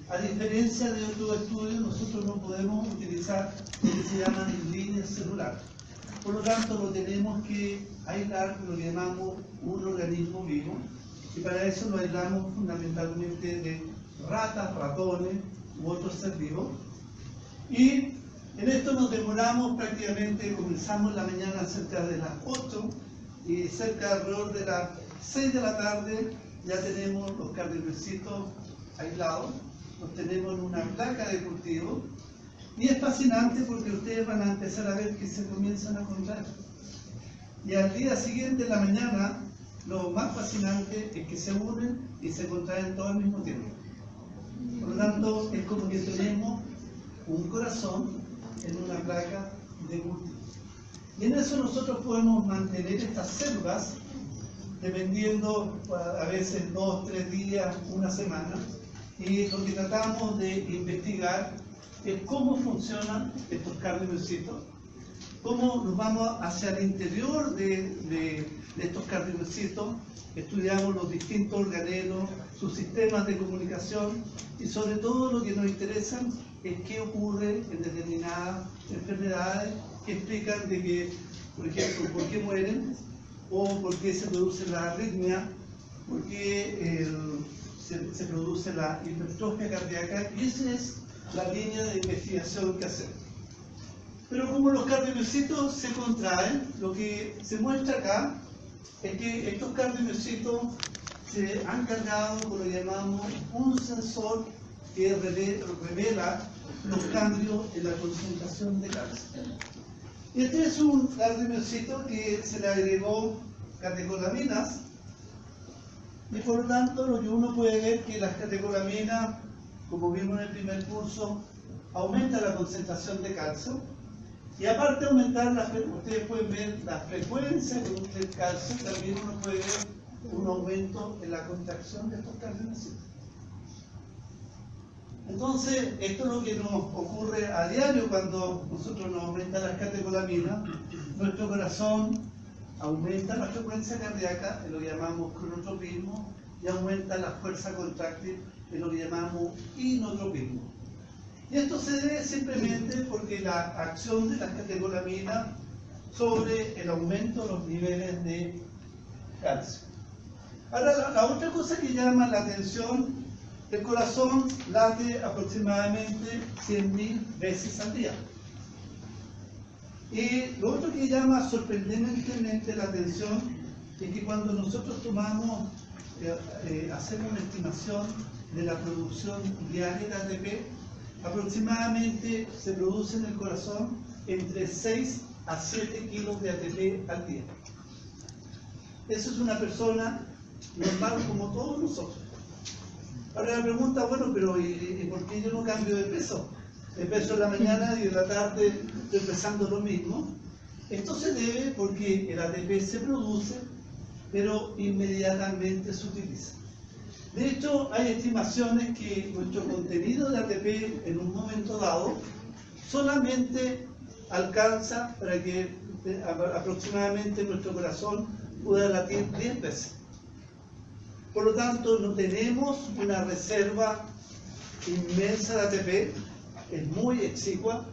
Speaker 1: a diferencia de otros estudios, nosotros no podemos utilizar lo que se llaman líneas celulares. Por lo tanto, lo tenemos que aislar, lo que llamamos un organismo vivo, y para eso lo aislamos fundamentalmente de ratas, ratones u otros seres vivos. Y en esto nos demoramos prácticamente, comenzamos la mañana cerca de las 8 y cerca alrededor de las 6 de la tarde ya tenemos los cardiomiocitos aislados, los tenemos en una placa de cultivo. Y es fascinante porque ustedes van a empezar a ver que se comienzan a contraer. Y al día siguiente, en la mañana, lo más fascinante es que se unen y se contraen todo al mismo tiempo. Por lo tanto, es como que tenemos un corazón en una placa de cultivo. Y en eso nosotros podemos mantener estas células, dependiendo a veces 2, 3 días, una semana. Y lo que tratamos de investigar es cómo funcionan estos cardiomiocitos, cómo nos vamos hacia el interior de estos cardiomiocitos, estudiamos los distintos organelos, sus sistemas de comunicación y sobre todo lo que nos interesa es qué ocurre en determinadas enfermedades que explican de que, por ejemplo, por qué mueren o por qué se produce la arritmia, por qué se produce la hipertrofia cardíaca, y esa es la línea de investigación que hacemos. Pero como los cardiomiocitos se contraen, lo que se muestra acá es que estos cardiomiocitos se han cargado con lo que llamamos un sensor que revela los cambios en la concentración de calcio. Y este es un cardiomiocito que se le agregó catecolaminas, y por lo tanto lo que uno puede ver es que las catecolaminas, como vimos en el primer curso, aumenta la concentración de calcio, y aparte de aumentar, ustedes pueden ver la frecuencia del calcio, también uno puede ver un aumento en la contracción de estos cardiomiocitos. Entonces, esto es lo que nos ocurre a diario cuando nosotros nos aumentan las catecolaminas. Nuestro corazón aumenta la frecuencia cardíaca, en lo que llamamos cronotropismo, y aumenta la fuerza contráctil, en lo que llamamos inotropismo. Y esto se debe simplemente porque la acción de las catecolaminas sobre el aumento de los niveles de calcio. Ahora, la otra cosa que llama la atención, el corazón late aproximadamente 100.000 veces al día. Y lo otro que llama sorprendentemente la atención es que cuando nosotros tomamos, hacemos una estimación de la producción diaria de ATP, aproximadamente se produce en el corazón entre 6 a 7 kilos de ATP al día. Eso es una persona normal como todos nosotros. Ahora la pregunta, bueno, pero ¿y por qué yo no cambio de peso? El peso en la mañana y en la tarde estoy pesando lo mismo. Esto se debe porque el ATP se produce, pero inmediatamente se utiliza. De hecho, hay estimaciones que nuestro contenido de ATP en un momento dado solamente alcanza para que aproximadamente nuestro corazón pueda latir 10 veces. Por lo tanto, no tenemos una reserva inmensa de ATP, es muy exigua,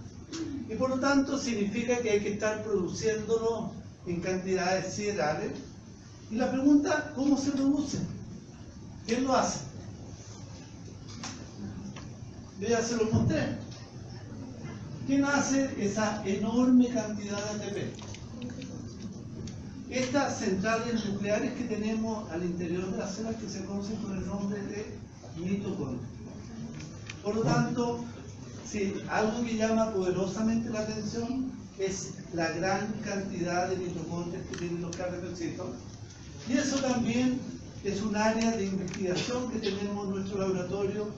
Speaker 1: y por lo tanto significa que hay que estar produciéndolo en cantidades siderales. Y la pregunta, ¿cómo se produce? ¿Quién lo hace? Yo ya se lo mostré. ¿Quién hace esa enorme cantidad de ATP? Estas centrales nucleares que tenemos al interior de las células que se conocen con el nombre de mitocondrias. Por lo tanto, sí, algo que llama poderosamente la atención es la gran cantidad de mitocondrias que tienen los cardiocitos. Y eso también es un área de investigación que tenemos en nuestro laboratorio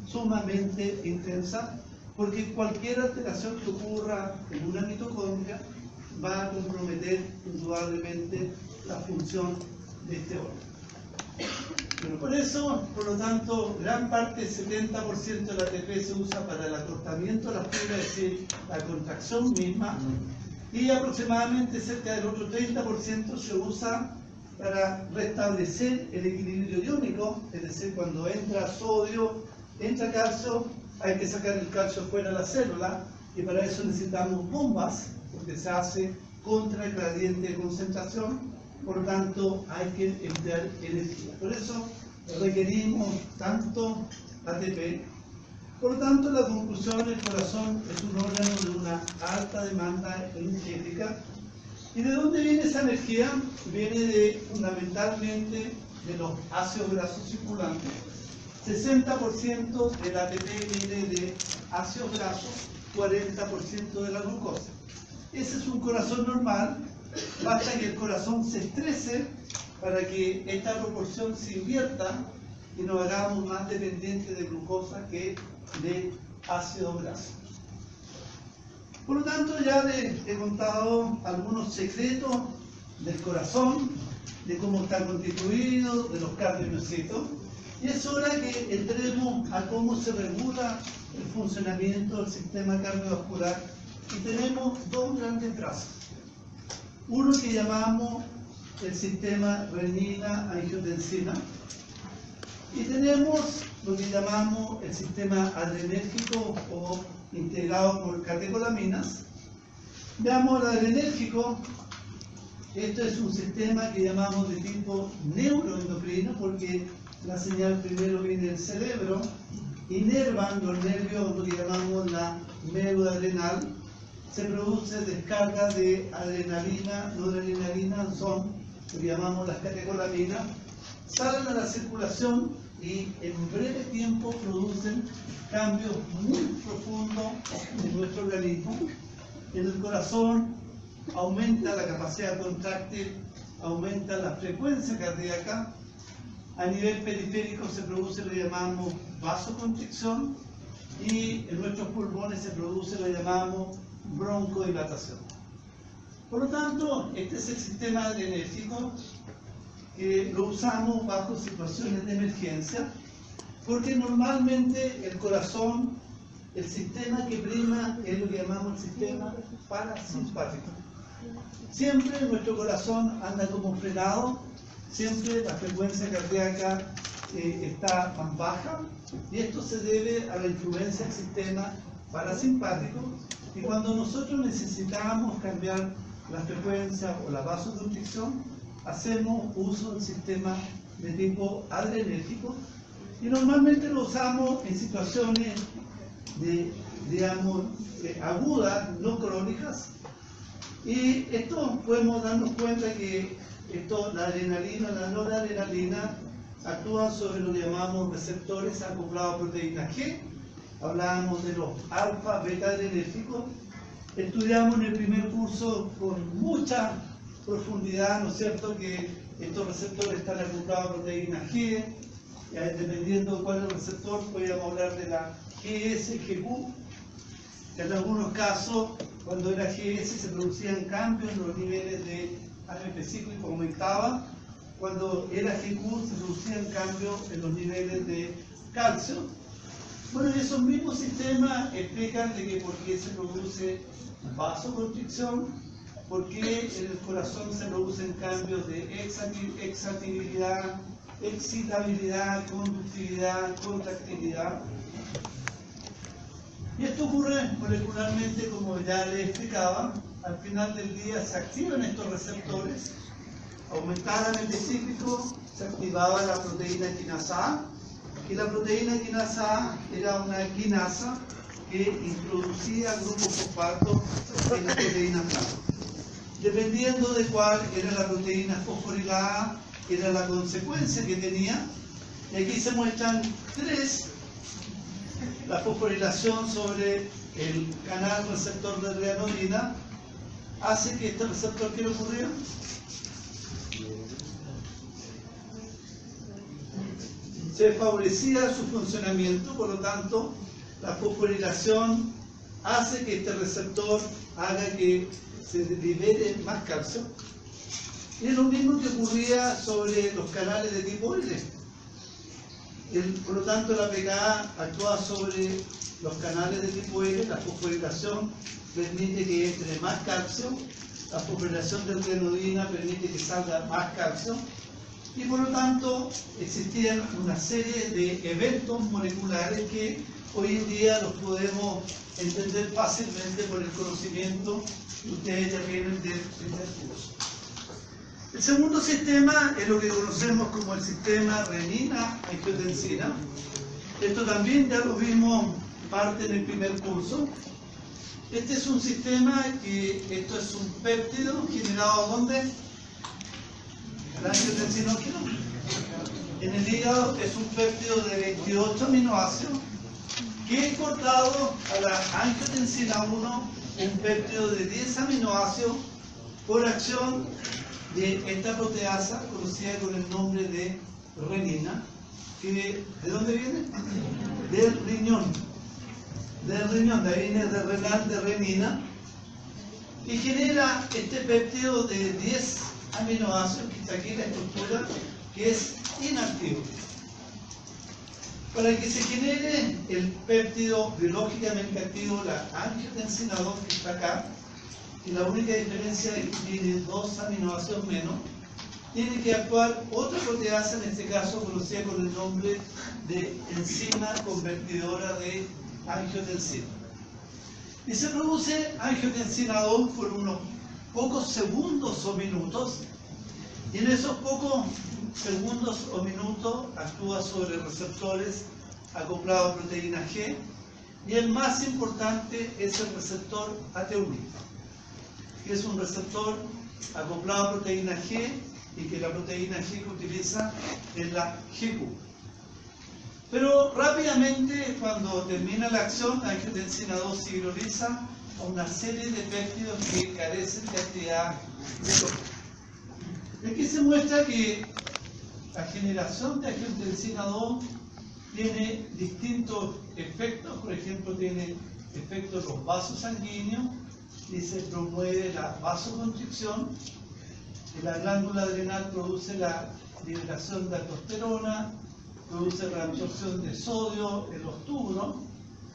Speaker 1: sumamente intensa, porque cualquier alteración que ocurra en una mitocondria va a comprometer indudablemente la función de este órgano. Pero por eso, por lo tanto, gran parte, 70% de la ATP se usa para el acortamiento de la fibra, es decir, la contracción misma, y aproximadamente cerca del otro 30% se usa para restablecer el equilibrio iónico, es decir, cuando entra sodio, entra calcio, hay que sacar el calcio fuera de la célula, y para eso necesitamos bombas, porque se hace contra el gradiente de concentración. Por lo tanto, hay que emplear energía. Por eso requerimos tanto ATP. Por lo tanto, la conclusión, el corazón es un órgano de una alta demanda energética. ¿Y de dónde viene esa energía? Viene fundamentalmente de los ácidos grasos circulantes. 60% del ATP viene de ácidos grasos, 40% de la glucosa. Ese es un corazón normal. Basta que el corazón se estrese para que esta proporción se invierta y nos hagamos más dependientes de glucosa que de ácido graso. Por lo tanto, ya les he contado algunos secretos del corazón, de cómo está constituido, de los cardiomiocitos, y es hora que entremos a cómo se regula el funcionamiento del sistema cardiovascular, y tenemos dos grandes brazos. Uno que llamamos el sistema renina-angiotensina, y tenemos lo que llamamos el sistema adrenérgico o integrado por catecolaminas. Veamos el adrenérgico. Esto es un sistema que llamamos de tipo neuroendocrino, porque la señal primero viene del cerebro, inervan los nervios, lo que llamamos la médula adrenal. Se produce descarga de adrenalina, noradrenalina, son lo que llamamos las catecolaminas, salen a la circulación y en breve tiempo producen cambios muy profundos en nuestro organismo. En el corazón aumenta la capacidad contráctil, aumenta la frecuencia cardíaca. A nivel periférico se produce lo que llamamos vasoconstricción, y en nuestros pulmones se produce lo que llamamos broncodilatación. Por lo tanto, este es el sistema adrenérgico, que lo usamos bajo situaciones de emergencia, porque normalmente el corazón, el sistema que prima es lo que llamamos el sistema parasimpático. Siempre nuestro corazón anda como frenado, siempre la frecuencia cardíaca está más baja, y esto se debe a la influencia del sistema parasimpático. Y cuando nosotros necesitamos cambiar la frecuencia o la vasoconstricción, hacemos uso del sistema de tipo adrenérgico, y normalmente lo usamos en situaciones digamos, agudas, no crónicas. Y esto podemos darnos cuenta que la adrenalina, la noradrenalina, actúan sobre lo que llamamos receptores acoplados a proteína G. Hablábamos de los alfa, beta adrenérgicos. Estudiamos en el primer curso con mucha profundidad, ¿no es cierto?, que estos receptores están acoplados a proteína G. Dependiendo de cuál es el receptor, podríamos hablar de la GS, GQ. En algunos casos, cuando era GS, se producían cambios en los niveles de AMP cíclico, aumentaba. Cuando era GQ, se producían cambios en los niveles de calcio. Bueno, y esos mismos sistemas explican de que por qué se produce vasoconstricción, por qué en el corazón se producen cambios de excitabilidad, conductividad, contractilidad. Y esto ocurre molecularmente, como ya les explicaba. Al final del día se activan estos receptores, aumentaba el AMP cíclico, se activaba la proteína quinasa A, y la proteína quinasa A era una quinasa que introducía grupos fosfato en la proteína plasma. Dependiendo de cuál era la proteína fosforilada, era la consecuencia que tenía. Y aquí se muestran tres la fosforilación sobre el canal receptor de adrenalina hace que este receptor, ¿qué le ocurrió? Se favorecía su funcionamiento, por lo tanto, la fosforilación hace que este receptor haga que se libere más calcio. Y es lo mismo que ocurría sobre los canales de tipo L. Por lo tanto, la PKA actúa sobre los canales de tipo L, la fosforilación permite que entre más calcio, la fosforilación de adrenalina permite que salga más calcio, y por lo tanto existían una serie de eventos moleculares que hoy en día los podemos entender fácilmente por el conocimiento que ustedes ya tienen del primer curso. El segundo sistema es lo que conocemos como el sistema renina-angiotensina. Esto también ya lo vimos parte en el primer curso. Este es un sistema esto es un péptido generado ¿dónde? El angiotensinógeno. En el hígado es un péptido de 28 aminoácidos que es cortado a la angiotensina 1, un péptido de 10 aminoácidos por acción de esta proteasa conocida con el nombre de renina, que ¿de dónde viene? Del riñón. Del riñón, de ahí viene de renal, de renina, y genera este péptido de 10 aminoácidos, que está aquí la estructura, que es inactivo. Para que se genere el péptido biológicamente activo, la angiotensina 2, que está acá, y la única diferencia es que tiene 2 aminoácidos menos, tiene que actuar otra proteasa, en este caso conocida con el nombre de enzima convertidora de angiotensina. Y se produce angiotensina 2 por unos pocos segundos o minutos, y en esos pocos segundos o minutos actúa sobre receptores acoplados a proteína G, y el más importante es el receptor AT1, que es un receptor acoplado a proteína G y que la proteína G que utiliza es la GQ. Pero rápidamente, cuando termina la acción, la angiotensina 2 se hidroliza a una serie de péptidos que carecen de actividad biológica. Aquí se muestra que la generación de angiotensina 2 tiene distintos efectos. Por ejemplo, tiene efectos en los vasos sanguíneos y se promueve la vasoconstricción. La glándula adrenal produce la liberación de aldosterona, produce reabsorción de sodio en los túbulos.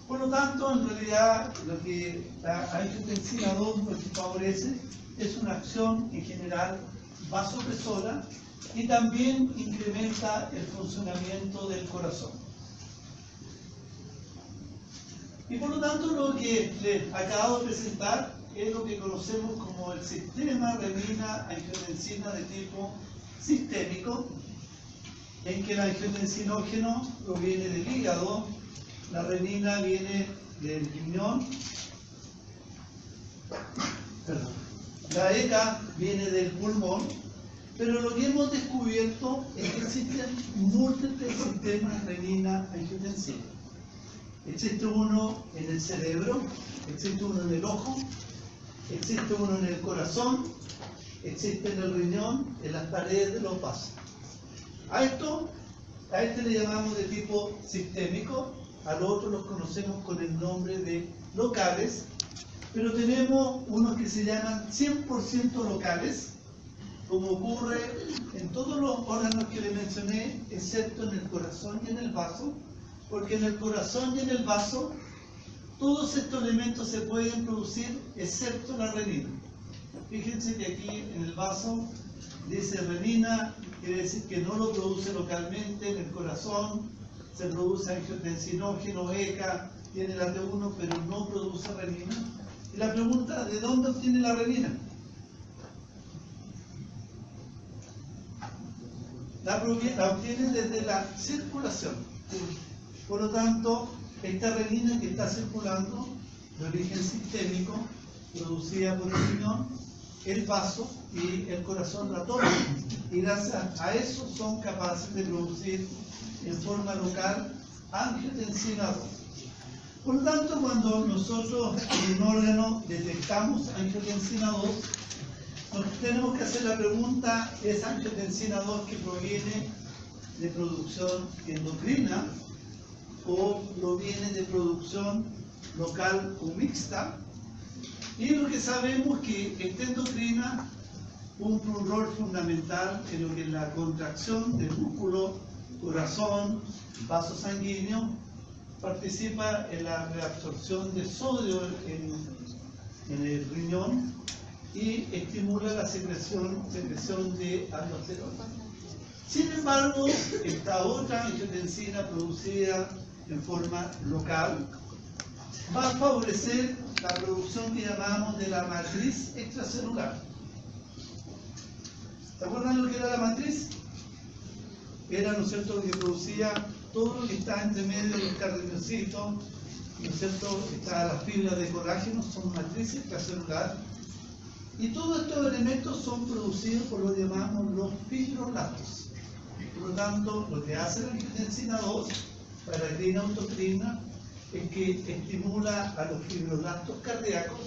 Speaker 1: Por lo tanto, en realidad, lo que la angiotensina 2 lo que favorece es una acción en general vasopresora y también incrementa el funcionamiento del corazón. Y por lo tanto, lo que les acabo de presentar es lo que conocemos como el sistema renina-angiotensina de tipo sistémico, en que el angiotensinógeno proviene del hígado, la renina viene del riñón, la ECA viene del pulmón, pero lo que hemos descubierto es que existen múltiples sistemas renina-angiotensina. Existe uno en el cerebro, existe uno en el ojo, existe uno en el corazón, existe en el riñón, en las paredes de los vasos. A este le llamamos de tipo sistémico, al otro los conocemos con el nombre de locales, pero tenemos unos que se llaman 100% locales, como ocurre en todos los órganos que le mencioné, excepto en el corazón y en el vaso, porque en el corazón y en el vaso todos estos elementos se pueden producir excepto la renina. Fíjense que aquí en el vaso dice renina, quiere decir que no lo produce localmente. En el corazón se produce angiotensinógeno, ECA, tiene la T1, pero no produce renina. Y la pregunta, ¿de dónde obtiene la renina? La obtiene desde la circulación. Por lo tanto, esta renina que está circulando, de origen sistémico, producida por el riñón, el vaso y el corazón la toman, y gracias a eso son capaces de producir en forma local angiotensina 2. Por lo tanto, cuando nosotros en un órgano detectamos angiotensina 2, nos tenemos que hacer la pregunta: ¿es angiotensina 2 que proviene de producción endocrina o proviene de producción local o mixta? Y lo que sabemos que esta endocrina cumple un rol fundamental en lo que es la contracción del músculo, corazón, vaso sanguíneo, participa en la reabsorción de sodio en el riñón y estimula la secreción de aldosterona. Sin embargo, esta otra angiotensina producida en forma local va a favorecer la producción que llamamos de la matriz extracelular. ¿Se acuerdan lo que era la matriz? Era, ¿no es cierto?, lo que producía todo lo que está entre medio de los cardiocitos, ¿no es cierto?, está las fibras de colágeno, son matriz extracelular, y todos estos elementos son producidos por lo que llamamos los fibroblastos. Por lo tanto, lo que hace la angiotensina 2 para la autocrina es que estimula a los fibroblastos cardíacos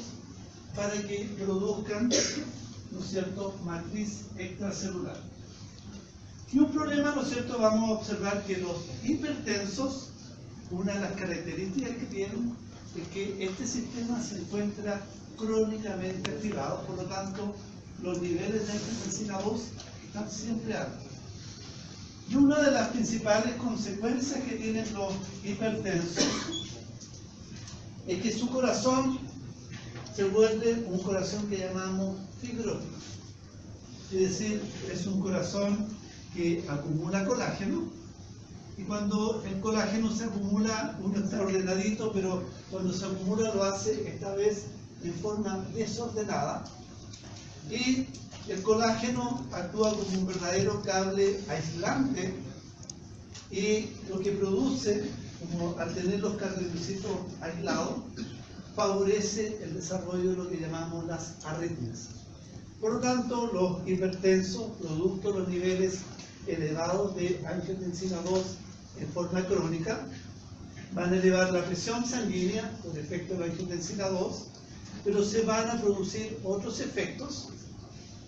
Speaker 1: para que produzcan, ¿no es cierto?, matriz extracelular. Y un problema, ¿no es cierto?, vamos a observar que los hipertensos, una de las características que tienen es que este sistema se encuentra crónicamente activado, por lo tanto, los niveles de angiotensina 2 están siempre altos. Y una de las principales consecuencias que tienen los hipertensos es que su corazón se vuelve un corazón que llamamos fibrótico. Es decir, es un corazón que acumula colágeno, y cuando el colágeno se acumula, uno está ordenadito, pero cuando se acumula lo hace esta vez en forma desordenada, y el colágeno actúa como un verdadero cable aislante, y lo que produce, como al tener los cardiocitos aislados, favorece el desarrollo de lo que llamamos las arritmias. Por lo tanto, los hipertensos, producto de los niveles elevados de angiotensina 2 en forma crónica, van a elevar la presión sanguínea por efecto de la angiotensina 2, pero se van a producir otros efectos,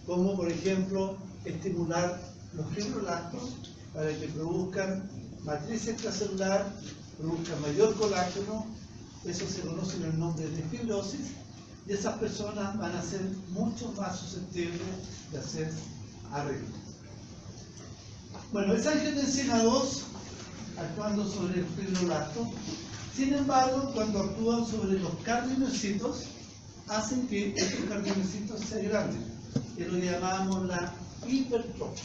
Speaker 1: como por ejemplo estimular los fibroblastos para que produzcan matriz extracelular, produzcan mayor colágeno. Eso se conoce con el nombre de fibrosis, y esas personas van a ser mucho más susceptibles de hacer arritmias. Bueno, esa angiotensina 2 actuando sobre el fibroblasto, sin embargo, cuando actúan sobre los cardiomiocitos, hacen que estos cardiomiocitos se agranden, que lo llamamos la hipertrofia.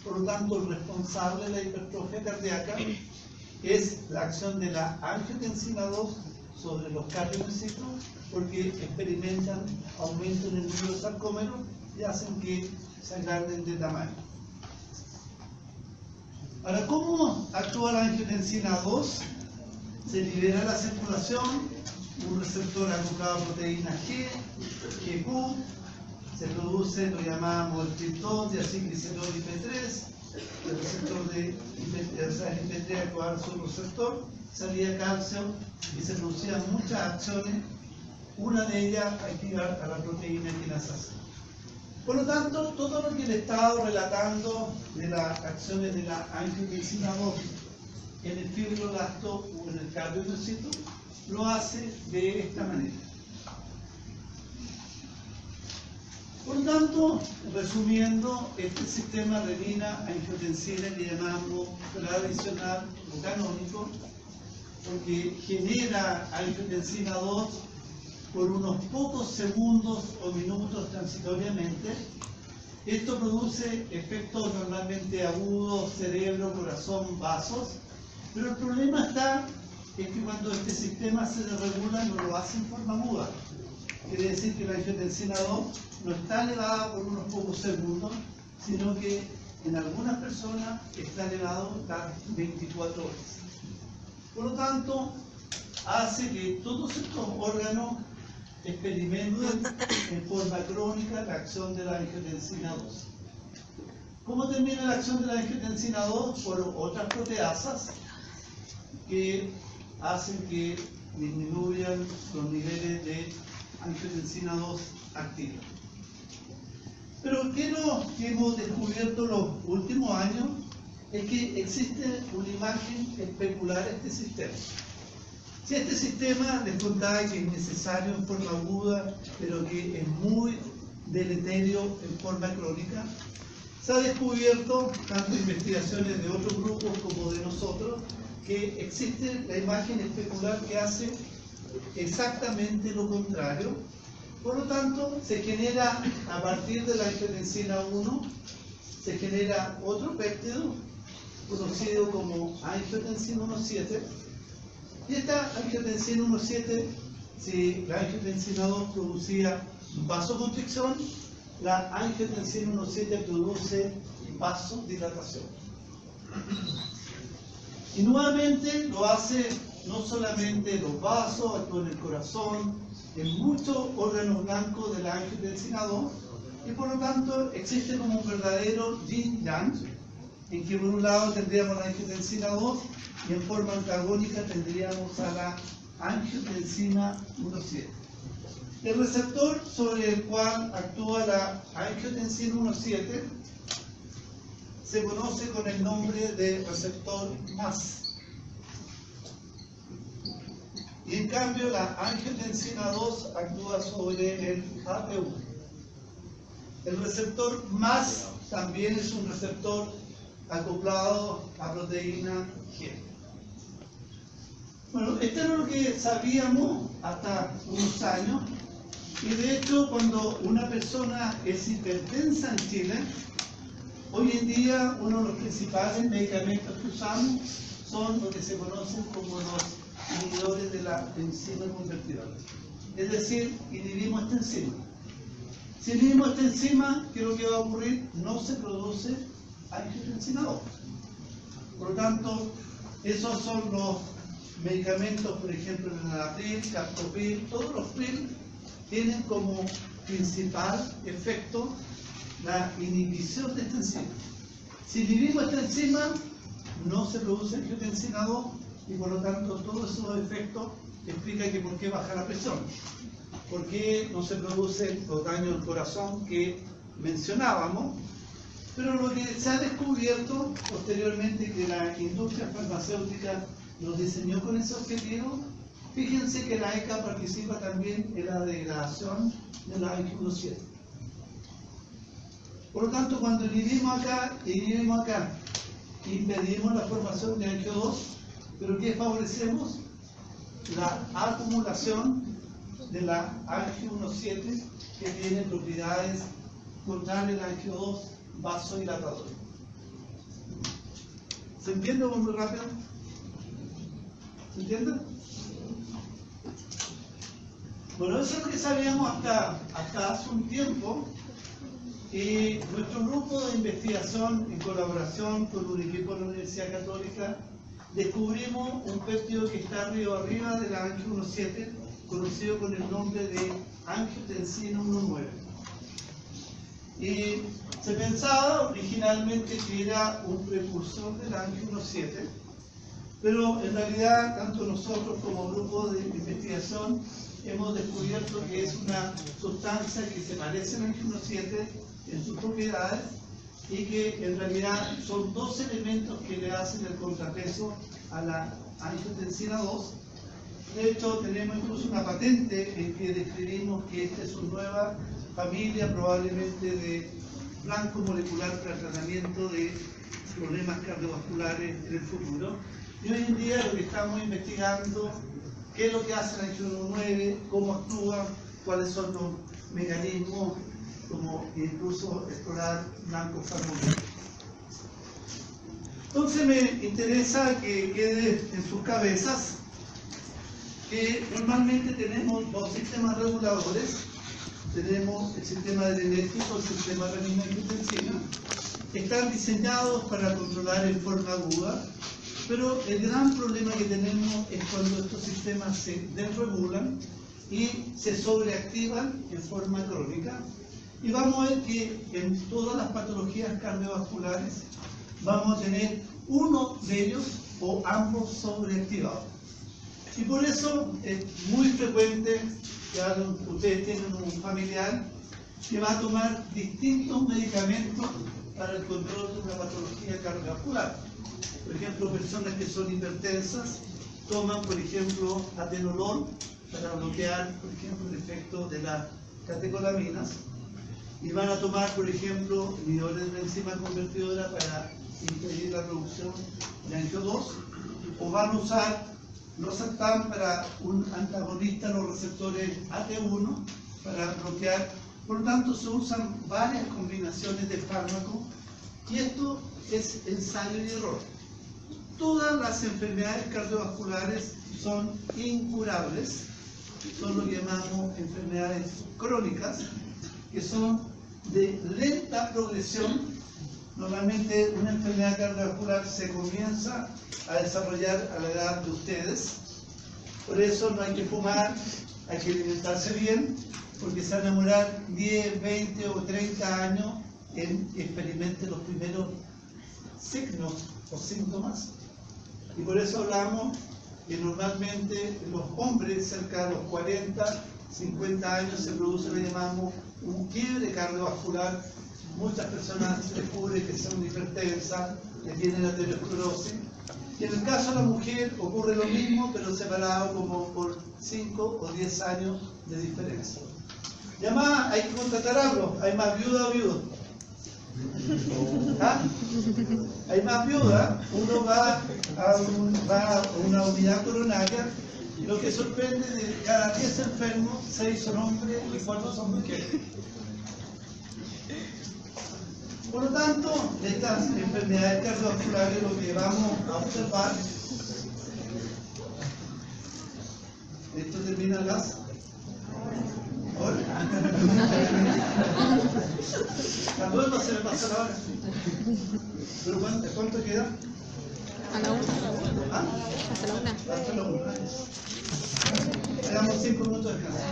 Speaker 1: Por lo tanto, el responsable de la hipertrofia cardíaca es la acción de la angiotensina 2 sobre los cardiomiocitos, porque experimentan aumento en el número de sarcómeros y hacen que se agranden de tamaño. Ahora, ¿cómo actúa la angiotensina 2? Se libera a la circulación un receptor acopado a proteína G, GQ, se produce lo que llamamos el triptón, diacilglicerol IP3, el receptor de IP3 acopado a su receptor, salía calcio y se producían muchas acciones, una de ellas activar a la proteína quinasa C. Por lo tanto, todo lo que le he estado relatando de las acciones de la angiotensina 2 en el fibroblasto o en el cardiomiocito, lo hace de esta manera. Por lo tanto, resumiendo, este sistema renina-angiotensina que llamamos tradicional o canónico, porque genera angiotensina 2 por unos pocos segundos o minutos transitoriamente. Esto produce efectos normalmente agudos, cerebro, corazón, vasos, pero el problema está en que cuando este sistema se desregula no lo hace en forma aguda. Quiere decir que la angiotensina 2 no está elevada por unos pocos segundos, sino que en algunas personas está elevado cada 24 horas. Por lo tanto, hace que todos estos órganos experimenten en forma crónica la acción de la angiotensina 2. ¿Cómo termina la acción de la angiotensina 2? Por otras proteasas que hacen que disminuyan los niveles de angiotensina 2 activa. Pero ¿qué hemos descubierto los últimos años? Es que existe una imagen especular a este sistema. Si este sistema les contaba que es necesario en forma aguda, pero que es muy deleterio en forma crónica, se ha descubierto, tanto en investigaciones de otros grupos como de nosotros, que existe la imagen especular que hace exactamente lo contrario. Por lo tanto, se genera a partir de la angiotensina 1, se genera otro péptido conocido como angiotensina 1,7. Y esta angiotensina 1,7, si la angiotensina 2 producía vasoconstricción, la angiotensina 1,7 produce vasodilatación. Y nuevamente lo hace no solamente los vasos, actúa en el corazón, en muchos órganos blancos de la angiotensina 2, y por lo tanto existe como un verdadero yin-yang, en que por un lado tendríamos la angiotensina 2 y en forma antagónica tendríamos a la angiotensina 1,7. El receptor sobre el cual actúa la angiotensina 1,7 se conoce con el nombre de receptor MAS. Y en cambio la angiotensina 2 actúa sobre el AT1. El receptor MAS también es un receptor acoplado a proteína G. Bueno, esto era lo que sabíamos hasta unos años, y de hecho cuando una persona es hipertensa en Chile, hoy en día uno de los principales medicamentos que usamos son lo que se conocen como los inhibidores de la enzima convertidora. Es decir, inhibimos esta enzima. Si inhibimos esta enzima, ¿qué es lo que va a ocurrir? No se produce angiotensina 2. Por lo tanto, esos son los medicamentos, por ejemplo, enalapril, captopril, todos los PRIL tienen como principal efecto la inhibición de esta enzima. Si inhibimos esta enzima, no se produce angiotensina 2 y por lo tanto todos esos efectos explican que por qué baja la presión, por qué no se producen los daños al corazón que mencionábamos. Pero lo que se ha descubierto posteriormente que la industria farmacéutica los diseñó con ese objetivo, fíjense que la ECA participa también en la degradación de la ANGI-1,7. Por lo tanto, cuando inhibimos acá, impedimos la formación de ANGIO2, pero ¿qué favorecemos? La acumulación de la ANGI-1,7 que tiene propiedades contrarias al ANGIO2 vasodilatador. ¿Se entiende muy rápido? ¿Se entiende? Bueno, eso es lo que sabíamos hasta hace un tiempo. Y nuestro grupo de investigación, en colaboración con un equipo de la Universidad Católica, descubrimos un péptido que está arriba de la ANGI-1,7, conocido con el nombre de angiotensina 1,9. Y se pensaba originalmente que era un precursor de la ANGI-1,7, pero en realidad tanto nosotros como grupo de investigación hemos descubierto que es una sustancia que se parece a la ANGI-1,7 en sus propiedades y que en realidad son dos elementos que le hacen el contrapeso a la angiotensina 2. De hecho, tenemos incluso una patente en que describimos que esta es una nueva familia, probablemente de blanco molecular para el tratamiento de problemas cardiovasculares en el futuro. Y hoy en día lo que estamos investigando, qué es lo que hace la ANGI-1,9, cómo actúa, cuáles son los mecanismos, como incluso explorar blancos farmacéuticos. Entonces me interesa que quede en sus cabezas que normalmente tenemos dos sistemas reguladores. Tenemos el sistema adrenérgico, el sistema renina-angiotensina. Están diseñados para controlar en forma aguda, pero el gran problema que tenemos es cuando estos sistemas se desregulan y se sobreactivan en forma crónica. Y vamos a ver que en todas las patologías cardiovasculares vamos a tener uno de ellos o ambos sobreactivados. Y por eso es muy frecuente que ustedes tienen un familiar que va a tomar distintos medicamentos para el control de una patología cardiovascular. Por ejemplo, personas que son hipertensas toman, por ejemplo, atenolol para bloquear, por ejemplo, el efecto de las catecolaminas, y van a tomar, por ejemplo, inhibidores de la enzima convertidora para impedir la producción de angio-2, o van a usar losartán para un antagonista a los receptores AT1 para bloquear. Por lo tanto, se usan varias combinaciones de fármacos y esto es ensayo y error. Todas las enfermedades cardiovasculares son incurables, son lo que llamamos enfermedades crónicas, que son de lenta progresión. Normalmente una enfermedad cardiovascular se comienza a desarrollar a la edad de ustedes. Por eso no hay que fumar, hay que alimentarse bien, porque se van a demorar 10, 20 o 30 años en que experimenten los primeros signos o síntomas. Y por eso hablamos que normalmente los hombres cerca de los 40, 50 años se produce lo que llamamos un quiebre cardiovascular. Muchas personas descubren que son hipertensas, que tienen aterosclerosis. Y en el caso de la mujer ocurre lo mismo, pero separado como por 5 o 10 años de diferencia. Y además hay que contratar algo, hay más viuda o viudo. ¿Ah? Hay más viuda, uno va a una unidad coronaria y lo que sorprende es de cada 10 enfermos, 6 son hombres y 4 son mujeres. Por lo tanto, de estas enfermedades cardiovasculares lo que vamos a observar, esto termina las horas. A todos se me pasa la hora. ¿Pero cuánto queda?
Speaker 2: A la 1.
Speaker 1: ¿Ah?
Speaker 2: Hasta la 1.
Speaker 1: Hasta la 1. Hagamos 5 minutos de descanso.